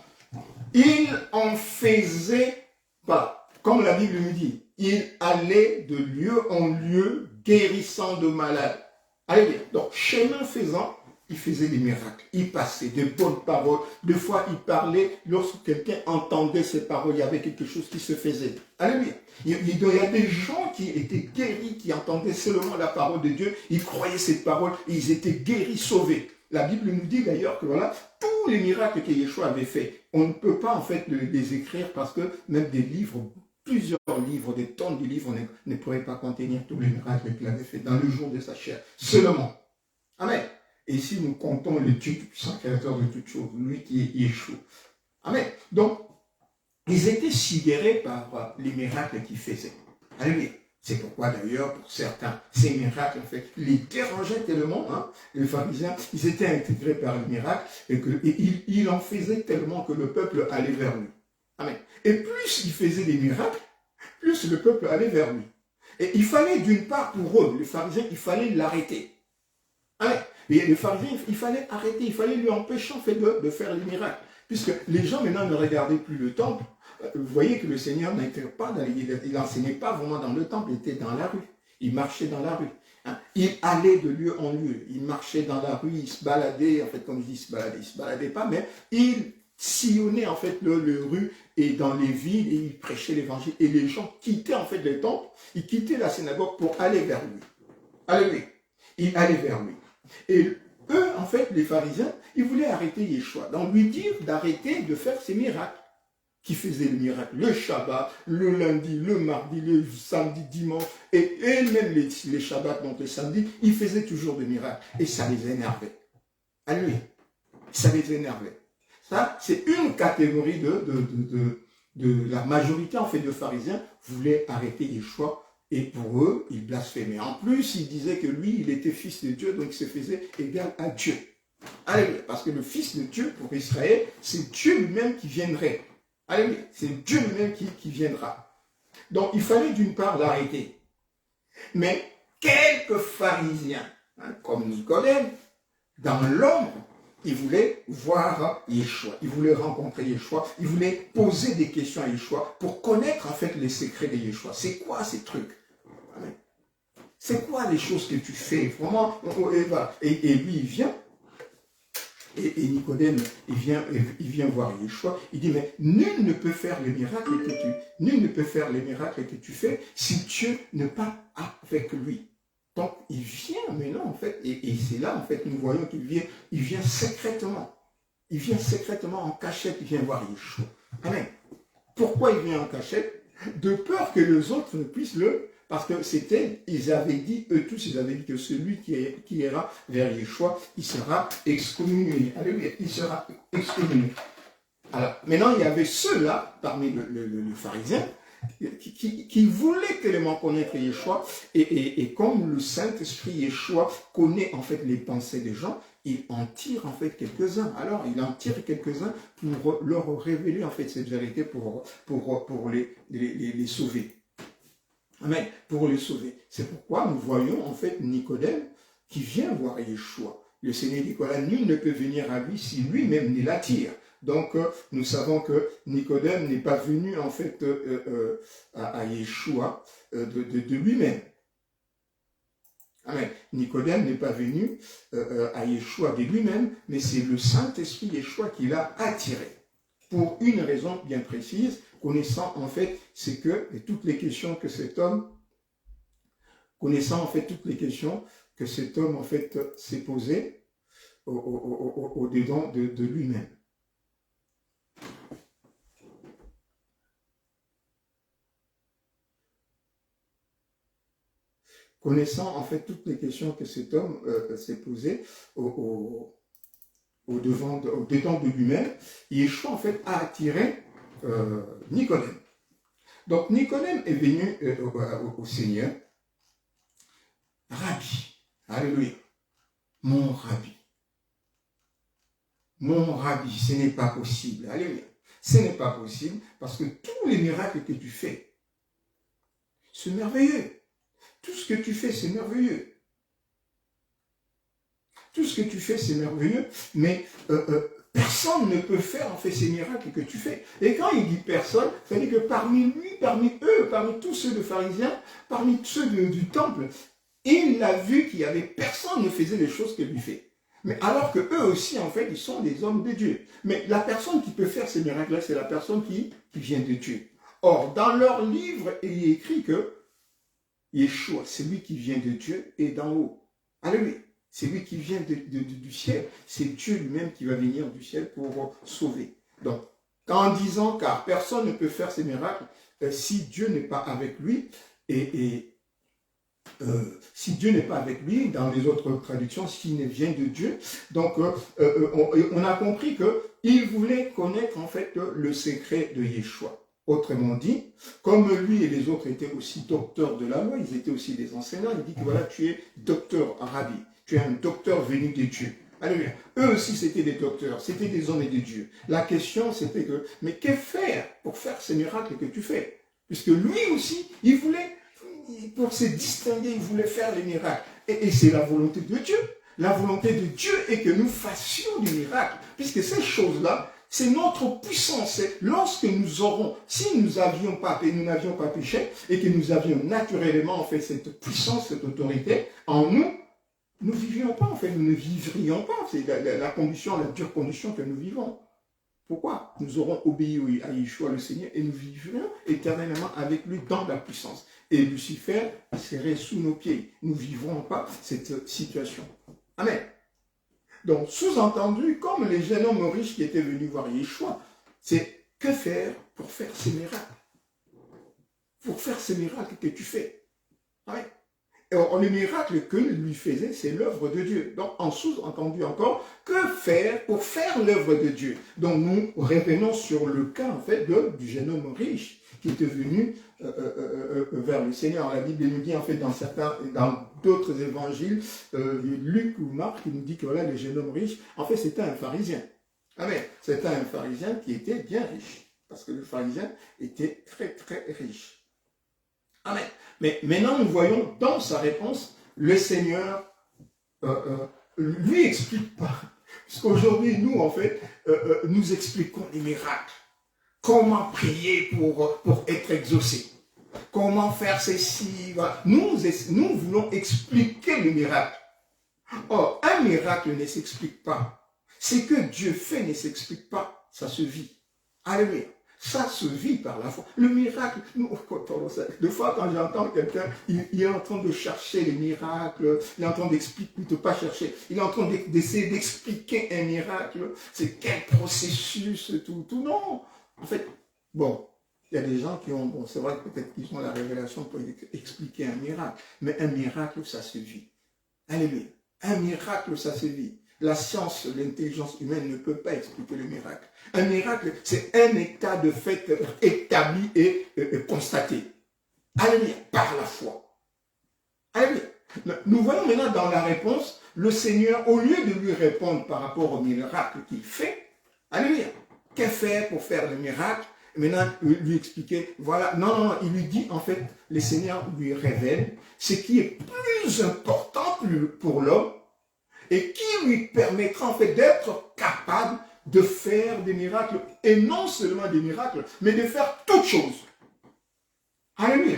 Il en faisait pas. Comme la Bible nous dit, il allait de lieu en lieu, guérissant de malades. Allez, donc, chemin faisant, il faisait des miracles, il passait de bonnes paroles. Des fois, il parlait, lorsque quelqu'un entendait ces paroles, il y avait quelque chose qui se faisait. Alléluia. Il y a des gens qui étaient guéris, qui entendaient seulement la parole de Dieu, ils croyaient cette parole, et ils étaient guéris, sauvés. La Bible nous dit d'ailleurs que voilà, tous les miracles que Yeshua avait fait, on ne peut pas en fait les écrire parce que même des livres, plusieurs livres, des tonnes de livres ne pourraient pas contenir tous les miracles qu'il avait fait dans le jour de sa chair. Seulement. Amen. Et si nous comptons le Dieu tout-puissant, créateur de toutes choses, lui qui est Yeshua. Amen. Donc, ils étaient sidérés par les miracles qu'il faisait. Alléluia. C'est pourquoi d'ailleurs, pour certains, ces miracles, en fait, les dérangeaient tellement, les pharisiens, ils étaient intégrés par le miracle, et il en faisait tellement que le peuple allait vers lui. Amen. Et plus il faisait des miracles, plus le peuple allait vers lui. Et il fallait d'une part pour eux, les pharisiens, il fallait l'arrêter. Amen. Et les pharisiens, il fallait arrêter, il fallait lui empêcher en fait de faire les miracles. Puisque les gens maintenant ne regardaient plus le temple. Vous voyez que le Seigneur n'était pas, il n'enseignait pas vraiment dans le temple, il était dans la rue. Il marchait dans la rue. Il allait de lieu en lieu. Il marchait dans la rue, il se baladait, en fait, comme je dis, il se baladait pas, mais il sillonnait en fait le rue et dans les villes et il prêchait l'évangile. Et les gens quittaient en fait le temple, ils quittaient la synagogue pour aller vers lui. Alléluia. Ils allaient vers lui. Et eux, en fait, les pharisiens, ils voulaient arrêter Yeshua. Donc, lui dire d'arrêter de faire ses miracles. Qui faisaient le miracle le Shabbat, le lundi, le mardi, le samedi, dimanche, et même les Shabbats, donc les samedis, ils faisaient toujours des miracles. Et ça les énervait. Alléluia. Ça les énervait. Ça, c'est une catégorie de la majorité, en fait, de pharisiens voulaient arrêter Yeshua. Et pour eux, ils blasphémaient. En plus, ils disaient que lui, il était fils de Dieu, donc il se faisait égal à Dieu. Alléluia. Parce que le fils de Dieu, pour Israël, c'est Dieu lui-même qui viendrait. Alléluia. C'est Dieu lui-même qui viendra. Donc, il fallait d'une part l'arrêter. Mais quelques pharisiens, comme Nicodème, Dans l'ombre, il voulait voir Yeshua, il voulait rencontrer Yeshua, il voulait poser des questions à Yeshua pour connaître en fait les secrets de Yeshua. C'est quoi ces trucs? Amen. C'est quoi les choses que tu fais? Vraiment, et lui, il vient. Et Nicodème, il vient voir Yeshua, il dit, mais nul ne peut faire les miracles que tu fais si Dieu n'est pas avec lui. Donc, il vient maintenant, en fait, et c'est là, en fait, nous voyons qu'il vient, il vient secrètement. Il vient secrètement en cachette, il vient voir Yeshua. Amen. Pourquoi il vient en cachette? De peur que les autres ne puissent le... Parce que ils avaient dit, eux tous, ils avaient dit que celui qui ira vers Yeshua, il sera excommunié. Alléluia, il sera excommunié. Alors, maintenant, il y avait ceux-là, parmi le pharisien, qui voulaient tellement connaître Yeshua, et comme le Saint-Esprit Yeshua connaît en fait les pensées des gens, il en tire en fait quelques-uns. Alors, il en tire quelques-uns pour leur révéler en fait cette vérité, pour les sauver. Amen. Pour les sauver. C'est pourquoi nous voyons en fait Nicodème qui vient voir Yeshua. Le Seigneur dit voilà, nul ne peut venir à lui si lui-même ne l'attire. Donc nous savons que Nicodème n'est pas venu en fait à Yeshua de lui-même. Amen. Nicodème n'est pas venu à Yeshua de lui-même, mais c'est le Saint-Esprit Yeshua qui l'a attiré. Pour une raison bien précise, connaissant en fait c'est que toutes les questions que cet homme, connaissant en fait toutes les questions que cet homme en fait s'est posées au-dedans de lui-même. Connaissant en fait toutes les questions que cet homme s'est posées au-dedans de lui-même, Yeshua en fait a attiré Nicodème. Donc Nicodème est venu au Seigneur, Rabbi, alléluia, mon Rabbi, ce n'est pas possible, alléluia, ce n'est pas possible parce que tous les miracles que tu fais, c'est merveilleux. Tout ce que tu fais, c'est merveilleux. Tout ce que tu fais, c'est merveilleux, mais personne ne peut faire en fait ces miracles que tu fais. Et quand il dit personne, ça veut dire que parmi lui, parmi eux, parmi tous ceux de pharisiens, parmi ceux du temple, il a vu qu'il y avait personne ne faisait les choses que lui fait. Mais alors que eux aussi, en fait, ils sont des hommes de Dieu. Mais la personne qui peut faire ces miracles-là, c'est la personne qui vient de Dieu. Or, dans leur livre, il est écrit que Yeshua, c'est lui qui vient de Dieu et d'en haut. Alléluia. C'est lui qui vient du ciel. C'est Dieu lui-même qui va venir du ciel pour sauver. Donc, en disant, car personne ne peut faire ces miracles si Dieu n'est pas avec lui, si Dieu n'est pas avec lui, dans les autres traductions, s'il ne vient de Dieu. Donc, on a compris qu'il voulait connaître en fait le secret de Yeshua. Autrement dit, comme lui et les autres étaient aussi docteurs de la loi, ils étaient aussi des enseignants, il dit que voilà, tu es docteur, Rabbi, tu es un docteur venu de Dieu. Alléluia. Eux aussi, c'était des docteurs, c'était des hommes et de Dieu. La question, c'était que, mais que faire pour faire ces miracles que tu fais? Puisque lui aussi, il voulait, pour se distinguer, il voulait faire les miracles. Et c'est la volonté de Dieu. La volonté de Dieu est que nous fassions des miracles, puisque ces choses-là, c'est notre puissance. Lorsque nous aurons, si nous n'avions pas péché, et que nous avions naturellement en fait cette puissance, cette autorité en nous, nous ne vivions pas en fait, nous ne vivrions pas. C'est la condition, la dure condition que nous vivons. Pourquoi? Nous aurons obéi à Yeshua le Seigneur et nous vivrions éternellement avec lui dans la puissance. Et Lucifer serait sous nos pieds. Nous ne vivrons pas cette situation. Amen. Donc, sous-entendu, comme les jeunes hommes riches qui étaient venus voir Yeshua, c'est que faire pour faire ces miracles? Pour faire ces miracles que tu fais. Ouais. Et les miracles que lui faisait, c'est l'œuvre de Dieu. Donc, en sous-entendu encore, que faire pour faire l'œuvre de Dieu? Donc, nous revenons sur le cas, en fait, du jeune homme riche qui était venu vers le Seigneur. La Bible nous dit, en fait, dans d'autres évangiles, Luc ou Marc, qui nous dit que voilà, le jeune homme riche, en fait, c'était un pharisien. Amen. C'était un pharisien qui était bien riche. Parce que le pharisien était très, très riche. Amen. Mais maintenant, nous voyons dans sa réponse le Seigneur lui explique pas. Parce qu'aujourd'hui, nous, en fait, nous expliquons les miracles. Comment prier pour être exaucé. Comment faire ceci. Voilà. Nous voulons expliquer le miracle. Or, un miracle ne s'explique pas. Ce que Dieu fait ne s'explique pas. Ça se vit. Alléluia. Ça se vit par la foi. Le miracle, nous, des fois quand j'entends quelqu'un, il est en train de chercher les miracles, il est en train d'expliquer, plutôt pas chercher, il est en train d'essayer d'expliquer un miracle, c'est quel processus, tout, non. En fait, bon, il y a des gens qui ont, bon, c'est vrai que peut-être qu'ils ont la révélation pour expliquer un miracle, mais un miracle, ça se vit. Alléluia. Un miracle, ça se vit. La science, l'intelligence humaine ne peut pas expliquer le miracle. Un miracle, c'est un état de fait établi et constaté. Alléluia, par la foi. Alléluia. Nous voyons maintenant dans la réponse, le Seigneur, au lieu de lui répondre par rapport au miracle qu'il fait, alléluia, qu'est-ce faire pour faire le miracle? Maintenant, lui expliquer, voilà, non, il lui dit, en fait, le Seigneur lui révèle ce qui est plus important pour l'homme, et qui lui permettra en fait d'être capable de faire des miracles, et non seulement des miracles, mais de faire toutes choses. Alléluia.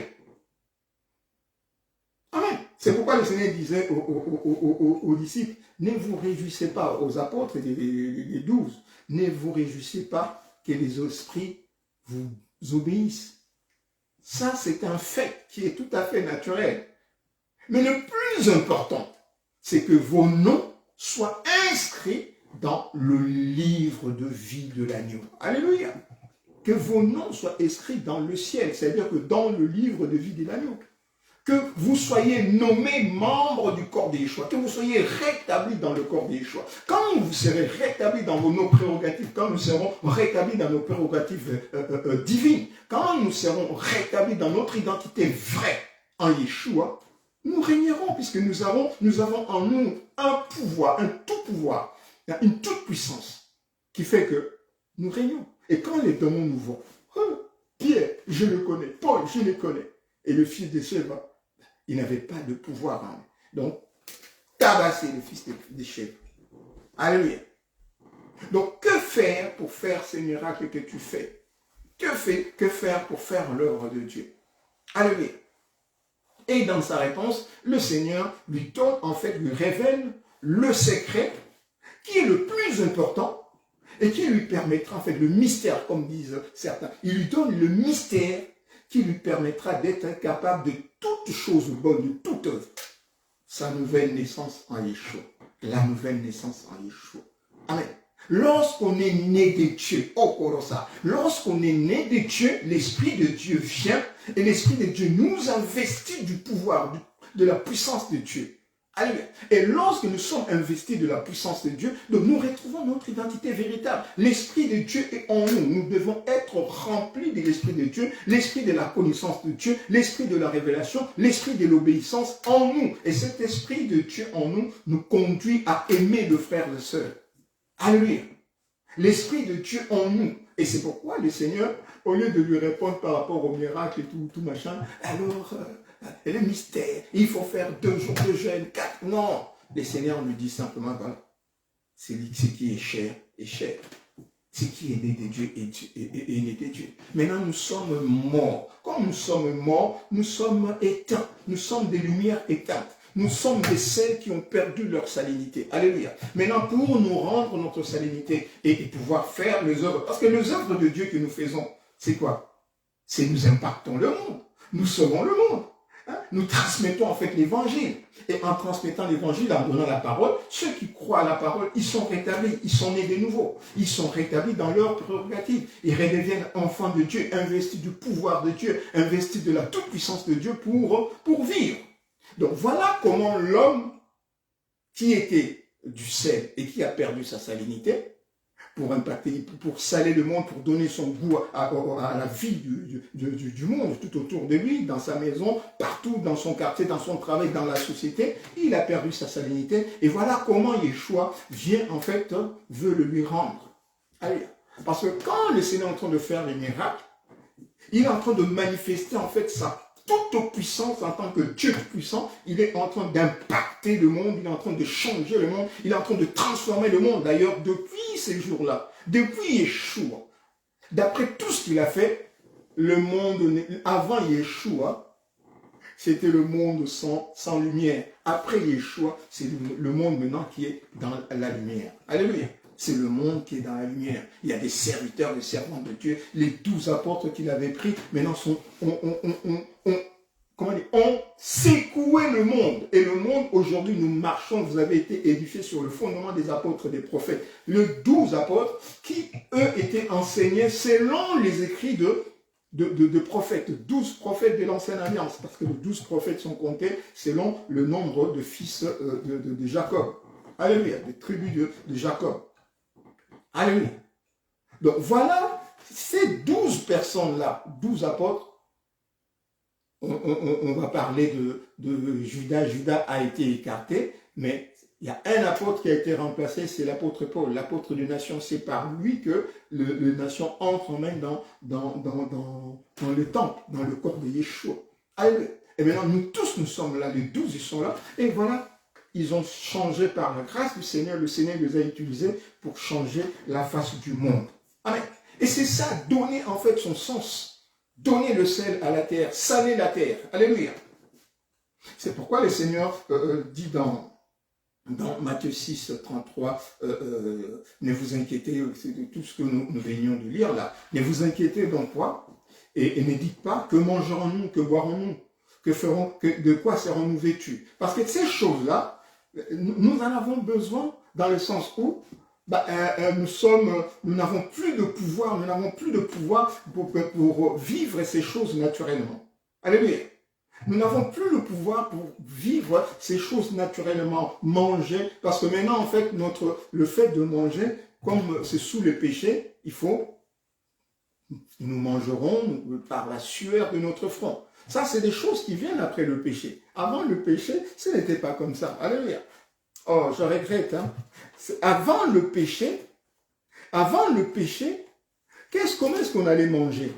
Amen. C'est pourquoi le Seigneur disait aux disciples, ne vous réjouissez pas, aux apôtres et les 12, ne vous réjouissez pas que les esprits vous obéissent. Ça, c'est un fait qui est tout à fait naturel. Mais le plus important, c'est que vos noms soient inscrits dans le livre de vie de l'agneau. Alléluia. Que vos noms soient inscrits dans le ciel, c'est-à-dire que dans le livre de vie de l'agneau. Que vous soyez nommés membres du corps des choix, que vous soyez rétablis dans le corps des choix. Quand vous serez rétablis dans nos prérogatives, quand nous serons rétablis dans nos prérogatives divines, quand nous serons rétablis dans notre identité vraie en Yeshua, nous régnerons puisque nous avons en nous un pouvoir, un tout pouvoir, une toute puissance qui fait que nous régnons. Et quand les démons nous voient, oh, Pierre, je le connais, Paul, je le connais, et le fils de Sheba, il n'avait pas de pouvoir en lui. Donc, tabasser le fils de Sheba. Alléluia. Donc, que faire pour faire ces miracles que tu fais? Que faire pour faire l'œuvre de Dieu? Alléluia. Et dans sa réponse, le Seigneur lui donne, en fait, lui révèle le secret qui est le plus important et qui lui permettra, en fait, le mystère, comme disent certains. Il lui donne le mystère qui lui permettra d'être capable de toutes choses bonnes, de toute œuvre. Sa nouvelle naissance en Yeshua. La nouvelle naissance en Yeshua. Amen. Lorsqu'on est né de Dieu, oh Korosa, lorsqu'on est né de Dieu, l'Esprit de Dieu vient et l'Esprit de Dieu nous investit du pouvoir, de la puissance de Dieu. Alléluia. Et lorsque nous sommes investis de la puissance de Dieu, donc nous retrouvons notre identité véritable. L'Esprit de Dieu est en nous. Nous devons être remplis de l'Esprit de Dieu, l'Esprit de la connaissance de Dieu, l'Esprit de la révélation, l'Esprit de l'obéissance en nous. Et cet Esprit de Dieu en nous nous conduit à aimer le frère et la sœur. Alléluia. L'Esprit de Dieu en nous. Et c'est pourquoi le Seigneur, au lieu de lui répondre par rapport au miracle et tout machin, alors, le mystère, il faut faire 2 jours de jeûne, 4. Non. Le Seigneur lui dit simplement, voilà, ce qui est cher est cher. Ce qui est né de Dieu est né de Dieu. Maintenant, nous sommes morts. Comme nous sommes morts, nous sommes éteints. Nous sommes des lumières éteintes. Nous sommes des celles qui ont perdu leur salinité. Alléluia. Maintenant, pour nous rendre notre salinité et pouvoir faire les œuvres, parce que les œuvres de Dieu que nous faisons, c'est quoi? C'est nous impactons le monde. Nous sauvons le monde. Nous transmettons en fait l'évangile. Et en transmettant l'évangile, en donnant la parole, ceux qui croient à la parole, ils sont rétablis, ils sont nés de nouveau. Ils sont rétablis dans leurs prérogatives. Ils redeviennent enfants de Dieu, investis du pouvoir de Dieu, investis de la toute-puissance de Dieu pour vivre. Donc voilà comment l'homme qui était du sel et qui a perdu sa salinité, pour impacter, pour saler le monde, pour donner son goût à la vie du monde, tout autour de lui, dans sa maison, partout, dans son quartier, dans son travail, dans la société, il a perdu sa salinité. Et voilà comment Yeshua vient, en fait, veut le lui rendre. Allez, parce que quand le Seigneur est en train de faire les miracles, il est en train de manifester, en fait, toute puissance en tant que Dieu puissant, il est en train d'impacter le monde, il est en train de changer le monde, il est en train de transformer le monde. D'ailleurs, depuis ces jours-là, depuis Yeshua, d'après tout ce qu'il a fait, le monde, avant Yeshua, c'était le monde sans lumière. Après Yeshua, c'est le monde maintenant qui est dans la lumière. Alléluia. C'est le monde qui est dans la lumière. Il y a des serviteurs, des servants de Dieu. Les 12 apôtres qu'il avait pris, maintenant ont secoué le monde. Et le monde, aujourd'hui, nous marchons, vous avez été édifiés sur le fondement des apôtres, des prophètes. Les 12 apôtres qui, eux, étaient enseignés selon les écrits de prophètes, 12 prophètes de l'ancienne alliance, parce que les 12 prophètes sont comptés selon le nombre de fils de Jacob. Alléluia, des tribus de Jacob. Alléluia. Donc voilà, ces 12 personnes-là, 12 apôtres, on va parler de Judas. Judas a été écarté, mais il y a un apôtre qui a été remplacé, c'est l'apôtre Paul, l'apôtre des nations. C'est par lui que les nations entrent même dans le temple, dans le corps de Yeshua. Alléluia. Et maintenant, nous tous, nous sommes là, les 12, ils sont là, et voilà. Ils ont changé par la grâce du Seigneur. Le Seigneur les a utilisés pour changer la face du monde. Amen. Et c'est ça, donner en fait son sens. Donner le sel à la terre, saler la terre. Alléluia. C'est pourquoi le Seigneur dit dans Matthieu 6, 33, ne vous inquiétez, c'est de tout ce que nous venions de lire là. Ne vous inquiétez donc pas et ne dites pas que mangerons-nous, que boirons-nous, de quoi serons-nous vêtus. Parce que ces choses-là, nous en avons besoin dans le sens où nous n'avons plus de pouvoir, pour vivre ces choses naturellement. Alléluia. Nous n'avons plus le pouvoir pour vivre ces choses naturellement, manger, parce que maintenant, en fait, le fait de manger, comme c'est sous le péché, nous mangerons par la sueur de notre front. Ça, c'est des choses qui viennent après le péché. Avant le péché, ce n'était pas comme ça. Alléluia. Oh, je regrette. Hein? Avant le péché, comment est-ce qu'on allait manger?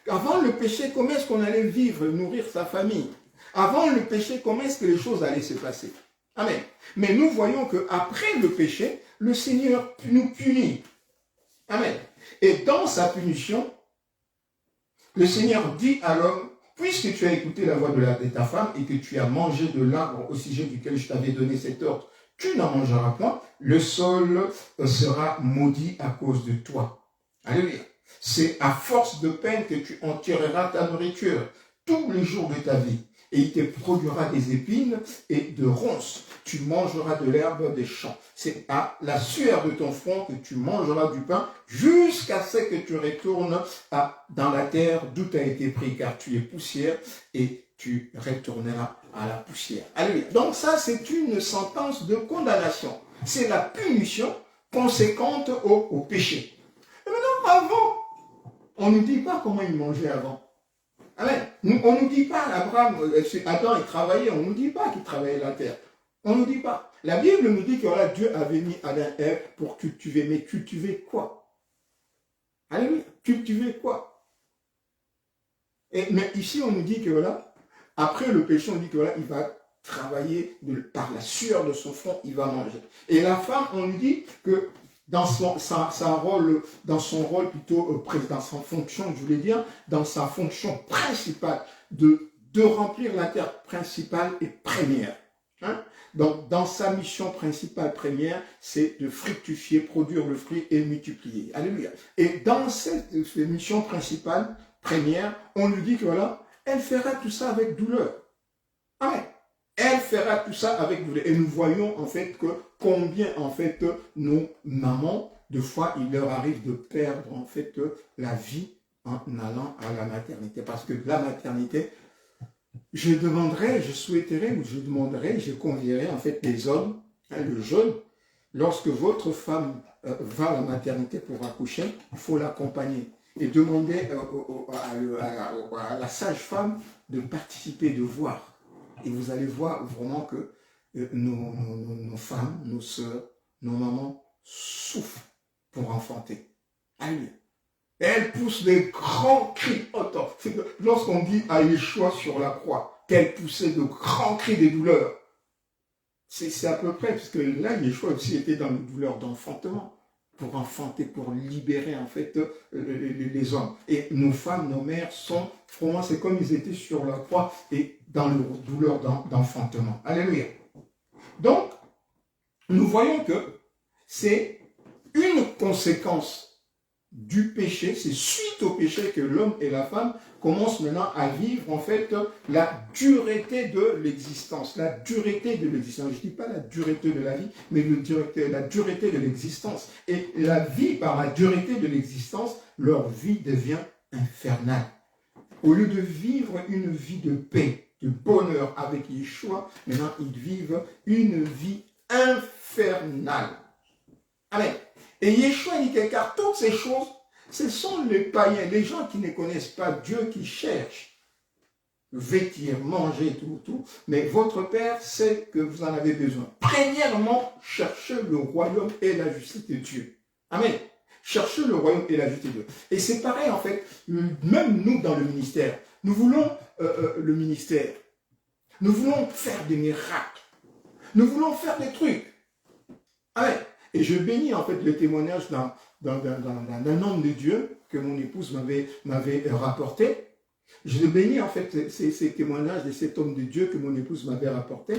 Avant le péché, comment est-ce qu'on allait vivre, nourrir sa famille? Avant le péché, comment est-ce que les choses allaient se passer? Amen. Mais nous voyons qu'après le péché, le Seigneur nous punit. Amen. Et dans sa punition, le Seigneur dit à l'homme, puisque tu as écouté la voix de ta femme et que tu as mangé de l'arbre au sujet duquel je t'avais donné cet ordre, tu n'en mangeras point, le sol sera maudit à cause de toi. Alléluia. C'est à force de peine que tu en tireras ta nourriture tous les jours de ta vie. Et il te produira des épines et de ronces. Tu mangeras de l'herbe des champs. C'est à la sueur de ton front que tu mangeras du pain jusqu'à ce que tu retournes dans la terre d'où tu as été pris, car tu es poussière et tu retourneras à la poussière. Alléluia. Donc ça, c'est une sentence de condamnation. C'est la punition conséquente au péché. Et maintenant, avant, on ne dit pas comment il mangeait avant. Amen. On ne nous dit pas, Adam, il travaillait, on ne nous dit pas qu'il travaillait la terre. On ne nous dit pas. La Bible nous dit que voilà, Dieu avait mis Adam et Ève pour cultiver. Mais cultiver quoi? Alléluia. Cultiver quoi? Mais ici, on nous dit que voilà, après le péché, on dit que voilà, il va travailler par la sueur de son front, il va manger. Et la femme, on nous dit que dans son rôle plutôt, dans sa fonction, je voulais dire, dans sa fonction principale de remplir la terre principale et première. Hein? Donc, dans sa mission principale première, c'est de fructifier, produire le fruit et multiplier. Alléluia. Et dans cette mission principale première, on nous dit que voilà, elle fera tout ça avec douleur. Amen. Elle fera tout ça avec douleur. Et nous voyons en fait que combien en fait nos mamans, de fois, il leur arrive de perdre en fait la vie en allant à la maternité. Parce que la maternité, je convierai en fait les hommes, le jeune, lorsque votre femme va à la maternité pour accoucher, il faut l'accompagner et demander à la sage-femme de participer, de voir. Et vous allez voir vraiment que nos femmes, nos sœurs, nos mamans souffrent pour enfanter. Alléluia. Elles poussent des grands cris. lorsqu'on dit à Yeshua sur la croix, qu'elle poussait de grands cris de douleur, c'est à peu près, parce que là, Yeshua aussi était dans une douleur d'enfantement, pour enfanter, pour libérer en fait les hommes. Et nos femmes, nos mères sont, pour moi, c'est comme ils étaient sur la croix et dans leur douleur d'enfantement. Alléluia. Donc, nous voyons que c'est une conséquence du péché, c'est suite au péché que l'homme et la femme commencent maintenant à vivre en fait la dureté de l'existence. La dureté de l'existence. Je ne dis pas la dureté de la vie, mais la dureté de l'existence. Et la vie, par la dureté de l'existence, leur vie devient infernale. Au lieu de vivre une vie de paix, de bonheur avec Yeshua, maintenant ils vivent une vie infernale. Amen. Et Yeshua dit que car toutes ces choses, ce sont les païens, les gens qui ne connaissent pas Dieu, qui cherchent vêtir, manger, tout. Mais votre Père sait que vous en avez besoin. Premièrement, cherchez le royaume et la justice de Dieu. Amen. Cherchez le royaume et la justice de Dieu. Et c'est pareil en fait, même nous dans le ministère, nous voulons le ministère. Nous voulons faire des miracles. Nous voulons faire des trucs. Amen. Et je bénis en fait le témoignage d'un homme de Dieu que mon épouse m'avait rapporté. Je bénis en fait ces témoignages de cet homme de Dieu que mon épouse m'avait rapporté,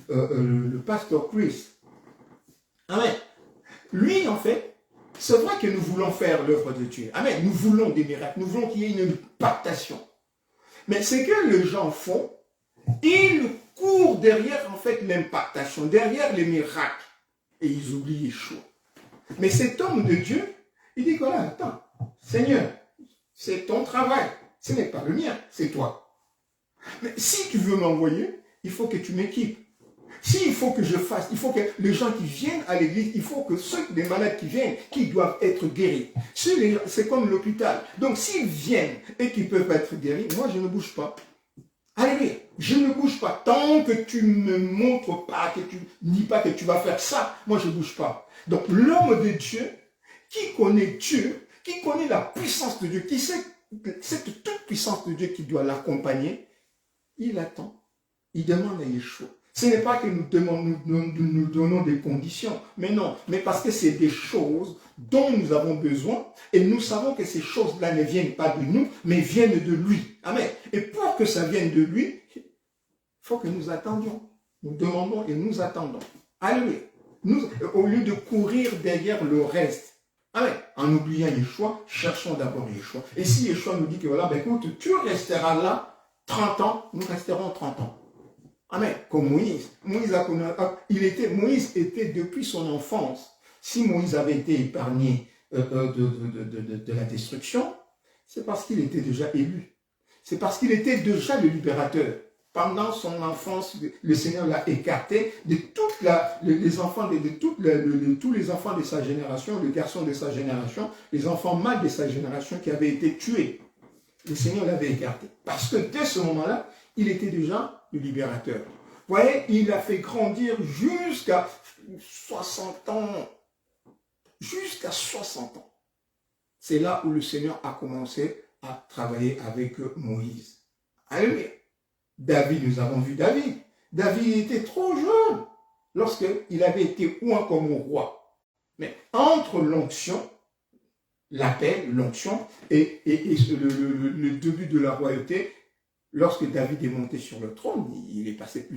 le pasteur Chris. Amen. Lui en fait, c'est vrai que nous voulons faire l'œuvre de Dieu. Amen. Nous voulons des miracles, nous voulons qu'il y ait une impactation. Mais ce que les gens font, ils courent derrière en fait l'impactation, derrière les miracles. Et ils oublient Yeshua. Mais cet homme de Dieu, il dit voilà, attends, Seigneur, c'est ton travail, ce n'est pas le mien, c'est toi. Mais si tu veux m'envoyer, il faut que tu m'équipes. S'il faut que je fasse, il faut que les gens qui viennent à l'église, il faut que les malades qui viennent, qui doivent être guéris. C'est comme l'hôpital. Donc s'ils viennent et qu'ils peuvent être guéris, moi je ne bouge pas. Alléluia, je ne bouge pas. Tant que tu ne me montres pas, que tu ne dis pas que tu vas faire ça, moi je ne bouge pas. Donc l'homme de Dieu, qui connaît Dieu, qui connaît la puissance de Dieu, qui sait cette toute puissance de Dieu qui doit l'accompagner, il attend. Il demande à Yeshua. Ce n'est pas que nous donnons des conditions, mais non, mais parce que c'est des choses dont nous avons besoin et nous savons que ces choses-là ne viennent pas de nous, mais viennent de lui. Amen. Et pour que ça vienne de lui, il faut que nous attendions. Nous demandons et nous attendons. Alléluia. Au lieu de courir derrière le reste, amen, en oubliant Yeshua, cherchons d'abord Yeshua. Et si Yeshua nous dit que voilà, ben écoute, tu resteras là 30 ans, nous resterons 30 ans. Amen. Comme Moïse. Moïse était depuis son enfance. Si Moïse avait été épargné de la destruction, c'est parce qu'il était déjà élu. C'est parce qu'il était déjà le libérateur. Pendant son enfance, le Seigneur l'a écarté de les enfants tous les enfants de sa génération, les garçons de sa génération, les enfants mâles de sa génération qui avaient été tués. Le Seigneur l'avait écarté. Parce que dès ce moment-là, il était déjà le libérateur. Vous voyez, il a fait grandir jusqu'à 60 ans. Jusqu'à 60 ans. C'est là où le Seigneur a commencé à travailler avec Moïse. Alléluia. David, nous avons vu David. David était trop jeune lorsqu'il avait été oint comme roi. Mais entre l'onction, l'appel, l'onction et le début de la royauté, lorsque David est monté sur le trône, il est passé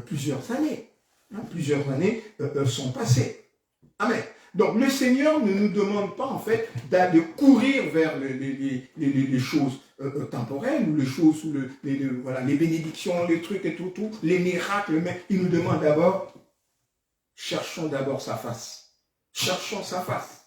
plusieurs années. Hein, plusieurs années sont passées. Amen. Donc le Seigneur ne nous demande pas en fait de courir vers les choses temporelles ou les choses, voilà, les bénédictions, les trucs et tout, les miracles, mais il nous demande d'abord, cherchons d'abord sa face. Cherchons sa face.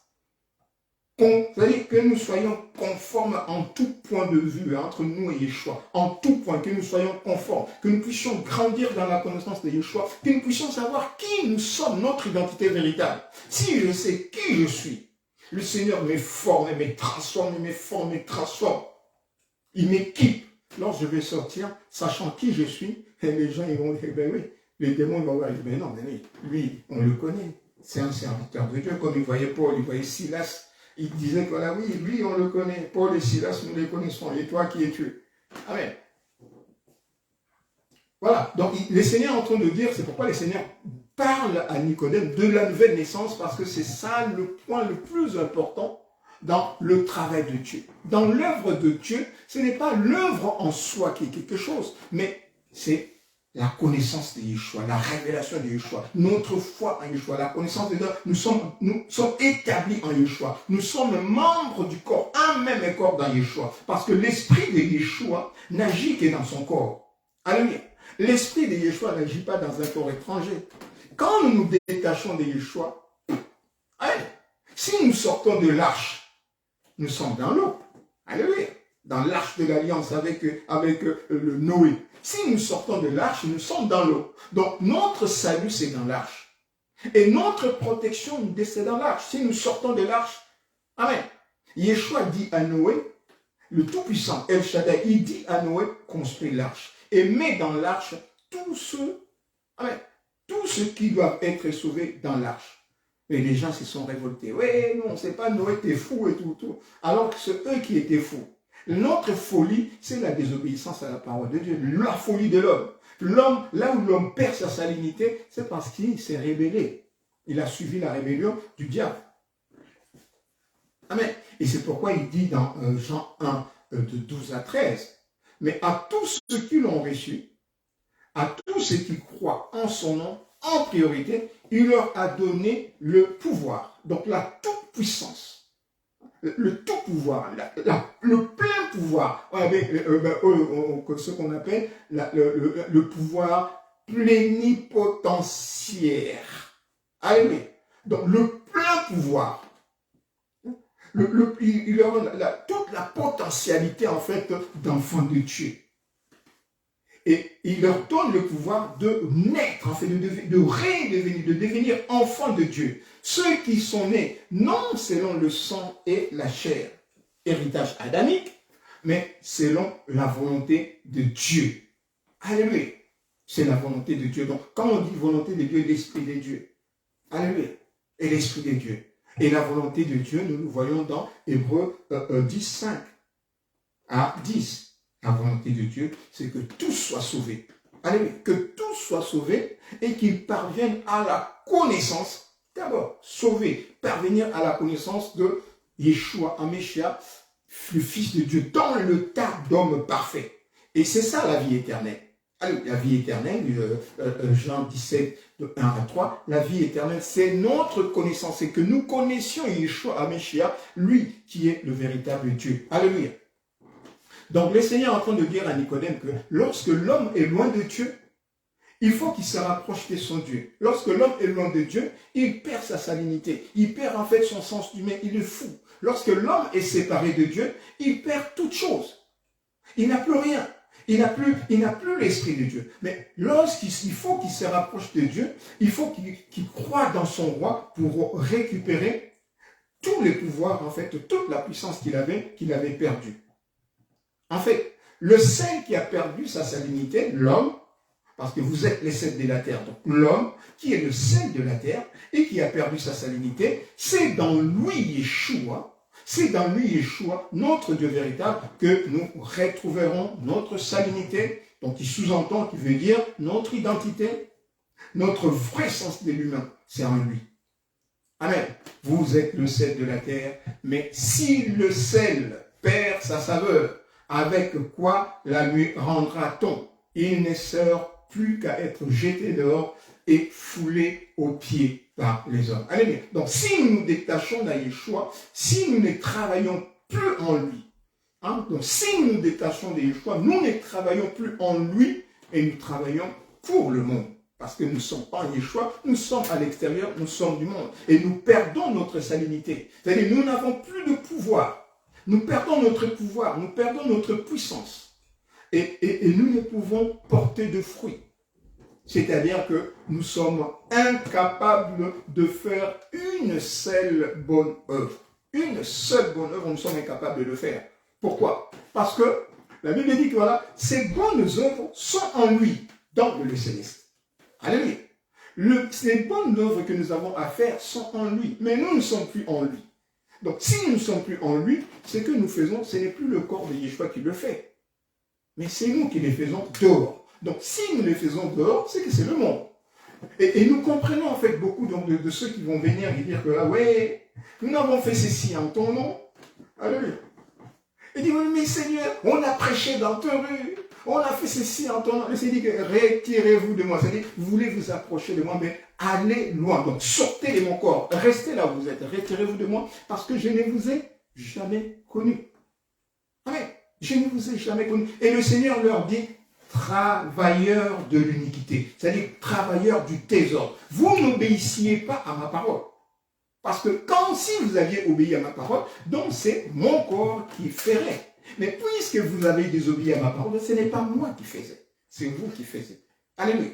C'est-à-dire que nous soyons conformes en tout point de vue entre nous et Yeshua. En tout point, que nous soyons conformes, que nous puissions grandir dans la connaissance de Yeshua, que nous puissions savoir qui nous sommes, notre identité véritable. Si je sais qui je suis, le Seigneur me forme, me transforme, me forme, me transforme. Il m'équipe. Lorsque je vais sortir, sachant qui je suis, et les gens ils vont dire, ben oui, les démons vont dire, ben non, ben oui, lui, on le connaît. C'est un serviteur de Dieu, comme il voyait Paul, il voyait Silas. Il disait que voilà, oui, lui, on le connaît. Paul et Silas, nous les connaissons. Et toi, qui es-tu? Amen. Voilà. Donc, le Seigneur est en train de dire, c'est pourquoi le Seigneur parle à Nicodème de la nouvelle naissance, parce que c'est ça le point le plus important dans le travail de Dieu. Dans l'œuvre de Dieu, ce n'est pas l'œuvre en soi qui est quelque chose, mais c'est la connaissance de Yeshua, la révélation de Yeshua, notre foi en Yeshua, la connaissance de Dieu. Nous sommes établis en Yeshua. Nous sommes membres du corps, un même corps dans Yeshua. Parce que l'esprit de Yeshua n'agit que dans son corps. Alléluia. L'esprit de Yeshua n'agit pas dans un corps étranger. Quand nous nous détachons de Yeshua, si nous sortons de l'arche, nous sommes dans l'eau. Alléluia. Dans l'arche de l'alliance avec le Noé. Si nous sortons de l'arche, nous sommes dans l'eau. Donc notre salut, c'est dans l'arche. Et notre protection, c'est dans l'arche. Si nous sortons de l'arche, amen. Yeshua dit à Noé, le Tout-Puissant, El Shaddai, il dit à Noé, construis l'arche. Et met dans l'arche tous ceux qui doivent être sauvés dans l'arche. Et les gens se sont révoltés. Oui, non, c'est pas Noé, t'es fou et tout. Alors que c'est eux qui étaient fous. Notre folie, c'est la désobéissance à la parole de Dieu. La folie de l'homme. L'homme, là où l'homme perd sa salinité, c'est parce qu'il s'est rébellé. Il a suivi la rébellion du diable. Amen. Et c'est pourquoi il dit dans Jean 1, de 12 à 13, mais à tous ceux qui l'ont reçu, à tous ceux qui croient en son nom, en priorité, il leur a donné le pouvoir. Donc la toute-puissance, le tout-pouvoir, le plein pouvoir, ce qu'on appelle le pouvoir plénipotentiaire. Alléluia. Donc le plein pouvoir. Il leur donne toute la potentialité en fait d'enfants de Dieu. Et il leur donne le pouvoir de naître, en fait, de redevenir, de devenir enfants de Dieu. Ceux qui sont nés, non selon le sang et la chair, héritage adamique, mais selon la volonté de Dieu. Alléluia. C'est la volonté de Dieu. Donc, quand on dit volonté de Dieu, l'esprit de Dieu. Alléluia. Et l'esprit de Dieu. Et la volonté de Dieu, nous le voyons dans Hébreux 10, 5 à 10. La volonté de Dieu, c'est que tous soient sauvés. Alléluia. Que tous soient sauvés et qu'ils parviennent à la connaissance. D'abord, sauver, parvenir à la connaissance de Yeshua, Améchia, le Fils de Dieu, dans le tas d'hommes parfaits. Et c'est ça la vie éternelle. Alléluia. La vie éternelle, Jean 17, de 1 à 3, la vie éternelle, c'est notre connaissance. C'est que nous connaissions Yeshua, Améchia, lui qui est le véritable Dieu. Alléluia. Donc le Seigneur est en train de dire à Nicodème que lorsque l'homme est loin de Dieu, il faut qu'il se rapproche de son Dieu. Lorsque l'homme est loin de Dieu, il perd sa salinité. Il perd en fait son sens humain. Il est fou. Lorsque l'homme est séparé de Dieu, il perd toute chose. Il n'a plus rien. Il n'a plus l'esprit de Il Mais lorsqu'il faut qu'il se rapproche de Dieu, il faut qu'il croie dans son roi pour récupérer tous les pouvoirs, en fait, toute la puissance qu'il avait perdue. En fait, le sel qui a perdu sa salinité, l'homme, parce que vous êtes les sels de la terre, donc l'homme qui est le sel de la terre et qui a perdu sa salinité, c'est dans lui Yeshua, notre Dieu véritable, que nous retrouverons notre salinité, donc qui sous-entend, qui veut dire notre identité, notre vrai sens de l'humain, c'est en lui. Amen. Vous êtes le sel de la terre, mais si le sel perd sa saveur, avec quoi la lui rendra-t-on? Il ne sert plus qu'à être jeté dehors et foulé aux pieds par les hommes. Alléluia. Donc, si nous nous détachons de Yeshua, si nous ne travaillons plus en lui, donc si nous nous détachons de Yeshua, nous ne travaillons plus en lui et nous travaillons pour le monde. Parce que nous ne sommes pas en Yeshua, nous sommes à l'extérieur, nous sommes du monde. Et nous perdons notre salinité. C'est-à-dire, nous n'avons plus de pouvoir. Nous perdons notre pouvoir, nous perdons notre puissance. Et nous ne pouvons porter de fruits. C'est-à-dire que nous sommes incapables de faire une seule bonne œuvre. Une seule bonne œuvre, nous sommes incapables de le faire. Pourquoi? Parce que la Bible dit que voilà, ces bonnes œuvres sont en lui, dans le céleste. Alléluia. Les bonnes œuvres que nous avons à faire sont en lui, mais nous ne sommes plus en lui. Donc, si nous ne sommes plus en lui, ce que nous faisons, ce n'est plus le corps de Yeshua qui le fait. Mais c'est nous qui les faisons dehors. Donc, si nous les faisons dehors, c'est que c'est le monde. Et nous comprenons en fait beaucoup donc, de ceux qui vont venir et dire que, ah ouais, nous avons fait ceci en ton nom. Alléluia. Il dit, oui, mais Seigneur, on a prêché dans ta rue. On a fait ceci en ton nom. Il dit que retirez-vous de moi. C'est-à-dire, vous voulez vous approcher de moi, mais allez loin. Donc, sortez de mon corps. Restez là où vous êtes. Retirez-vous de moi parce que je ne vous ai jamais connu. Amen. Je ne vous ai jamais connu. Et le Seigneur leur dit, travailleurs de l'iniquité. C'est-à-dire, travailleurs du désordre. Vous n'obéissiez pas à ma parole. Parce que quand si vous aviez obéi à ma parole, donc c'est mon corps qui ferait. Mais puisque vous avez désobéi à ma parole, ce n'est pas moi qui faisais, c'est vous qui faisiez. Alléluia.